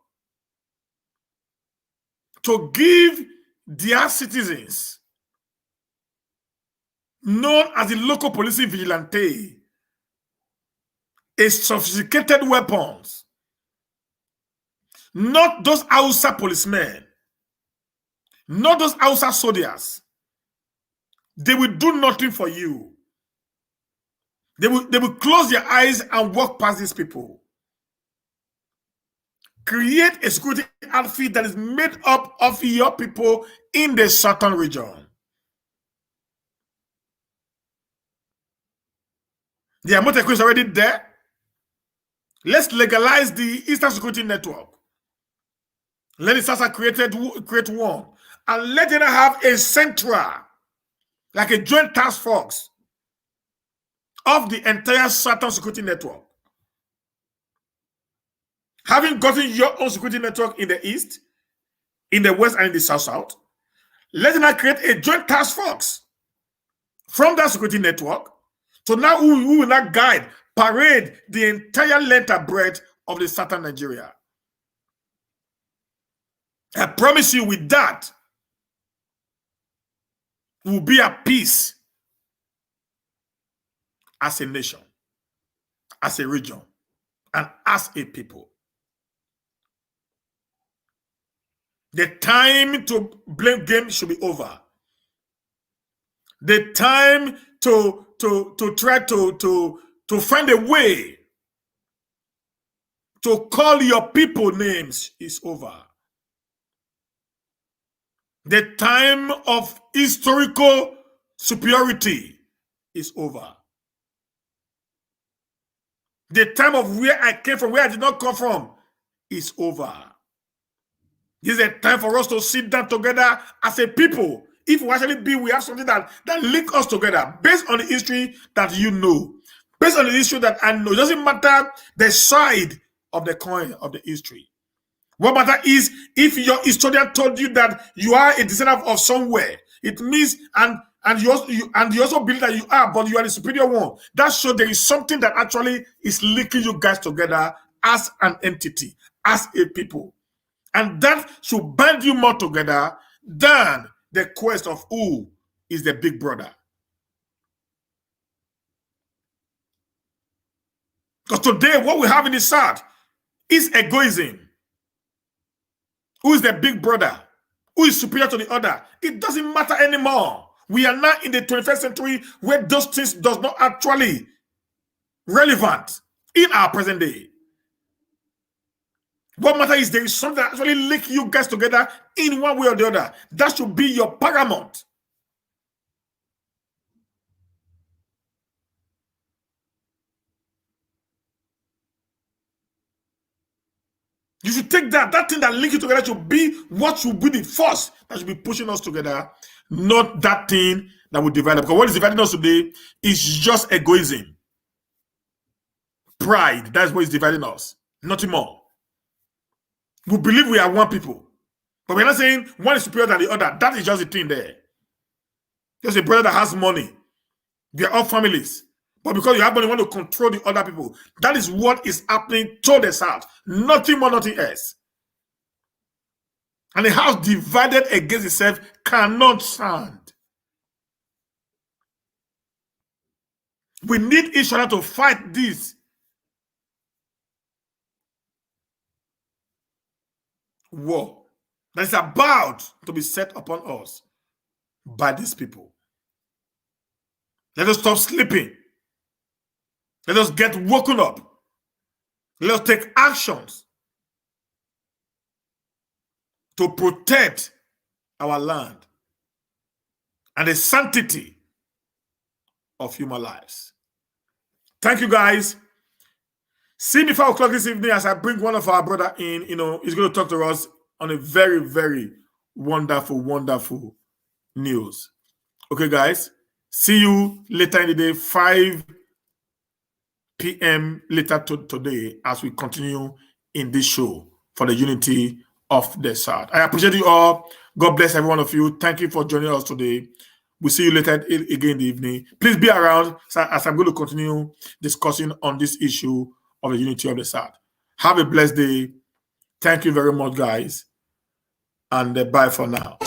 to give their citizens, known as the local policing vigilante, a sophisticated weapons, not those Hausa policemen, not those Hausa soldiers. They will do nothing for you. They will close their eyes and walk past these people. Create a security outfit that is made up of your people in the southern region. The Amotekun is already there. Let's legalize the Eastern Security Network. Let the SASA create one. And let them have a central, like a joint task force of the entire Southern Security Network. Having gotten your own security network in the East, in the West, and in the South, let them create a joint task force from that security network to now who will not guide, parade the entire length and breadth of the Southern Nigeria. I promise you, with that, we will be at peace as a nation, as a region, and as a people. The time to blame game should be over. The time to try to find a way to call your people names is over. The time of historical superiority is over. The time of where I came from, where I did not come from, is over. This is a time for us to sit down together as a people. If we actually we have something that links us together based on the history that you know, based on the history that I know. It doesn't matter the side of the coin of the history. What matter is if your historian told you that you are a descendant of somewhere, it means and you also believe that you are, but you are the superior one. That shows there is something that actually is linking you guys together as an entity, as a people. And that should bind you more together than the quest of who is the big brother. Because today, what we have in the South is egoism. Who is the big brother? Who is superior to the other? It doesn't matter anymore. We are now in the 21st century where those things does not actually relevant in our present day. What matters is there is something that actually link you guys together in one way or the other. That should be your paramount. You should take that thing that links you together should be what should be the force that should be pushing us together, not that thing that will divide us. Because what is dividing us today is just egoism. Pride, that's what is dividing us. Nothing more. We believe we are one people. But we're not saying one is superior than the other. That is just the thing there. Just a brother that has money. They are all families. But because you have money, you want to control the other people. That is what is happening to the South. Nothing more, nothing else. And a house divided against itself cannot stand. We need each other to fight this war that is about to be set upon us by these people. Let us stop sleeping. Let us get woken up. Let us take actions to protect our land and the sanctity of human lives. Thank you, guys. See me 5 o'clock this evening as I bring one of our brother in. He's going to talk to us on a very, very wonderful, wonderful news. Okay, guys. See you later in the day, 5 p.m. later today as we continue in this show for the unity of the South. I appreciate you all. God bless every one of you. Thank you for joining us today. We'll see you later again in the evening. Please be around as I'm going to continue discussing on this issue of the unity of the South. Have a blessed day. Thank you very much, guys. And bye for now.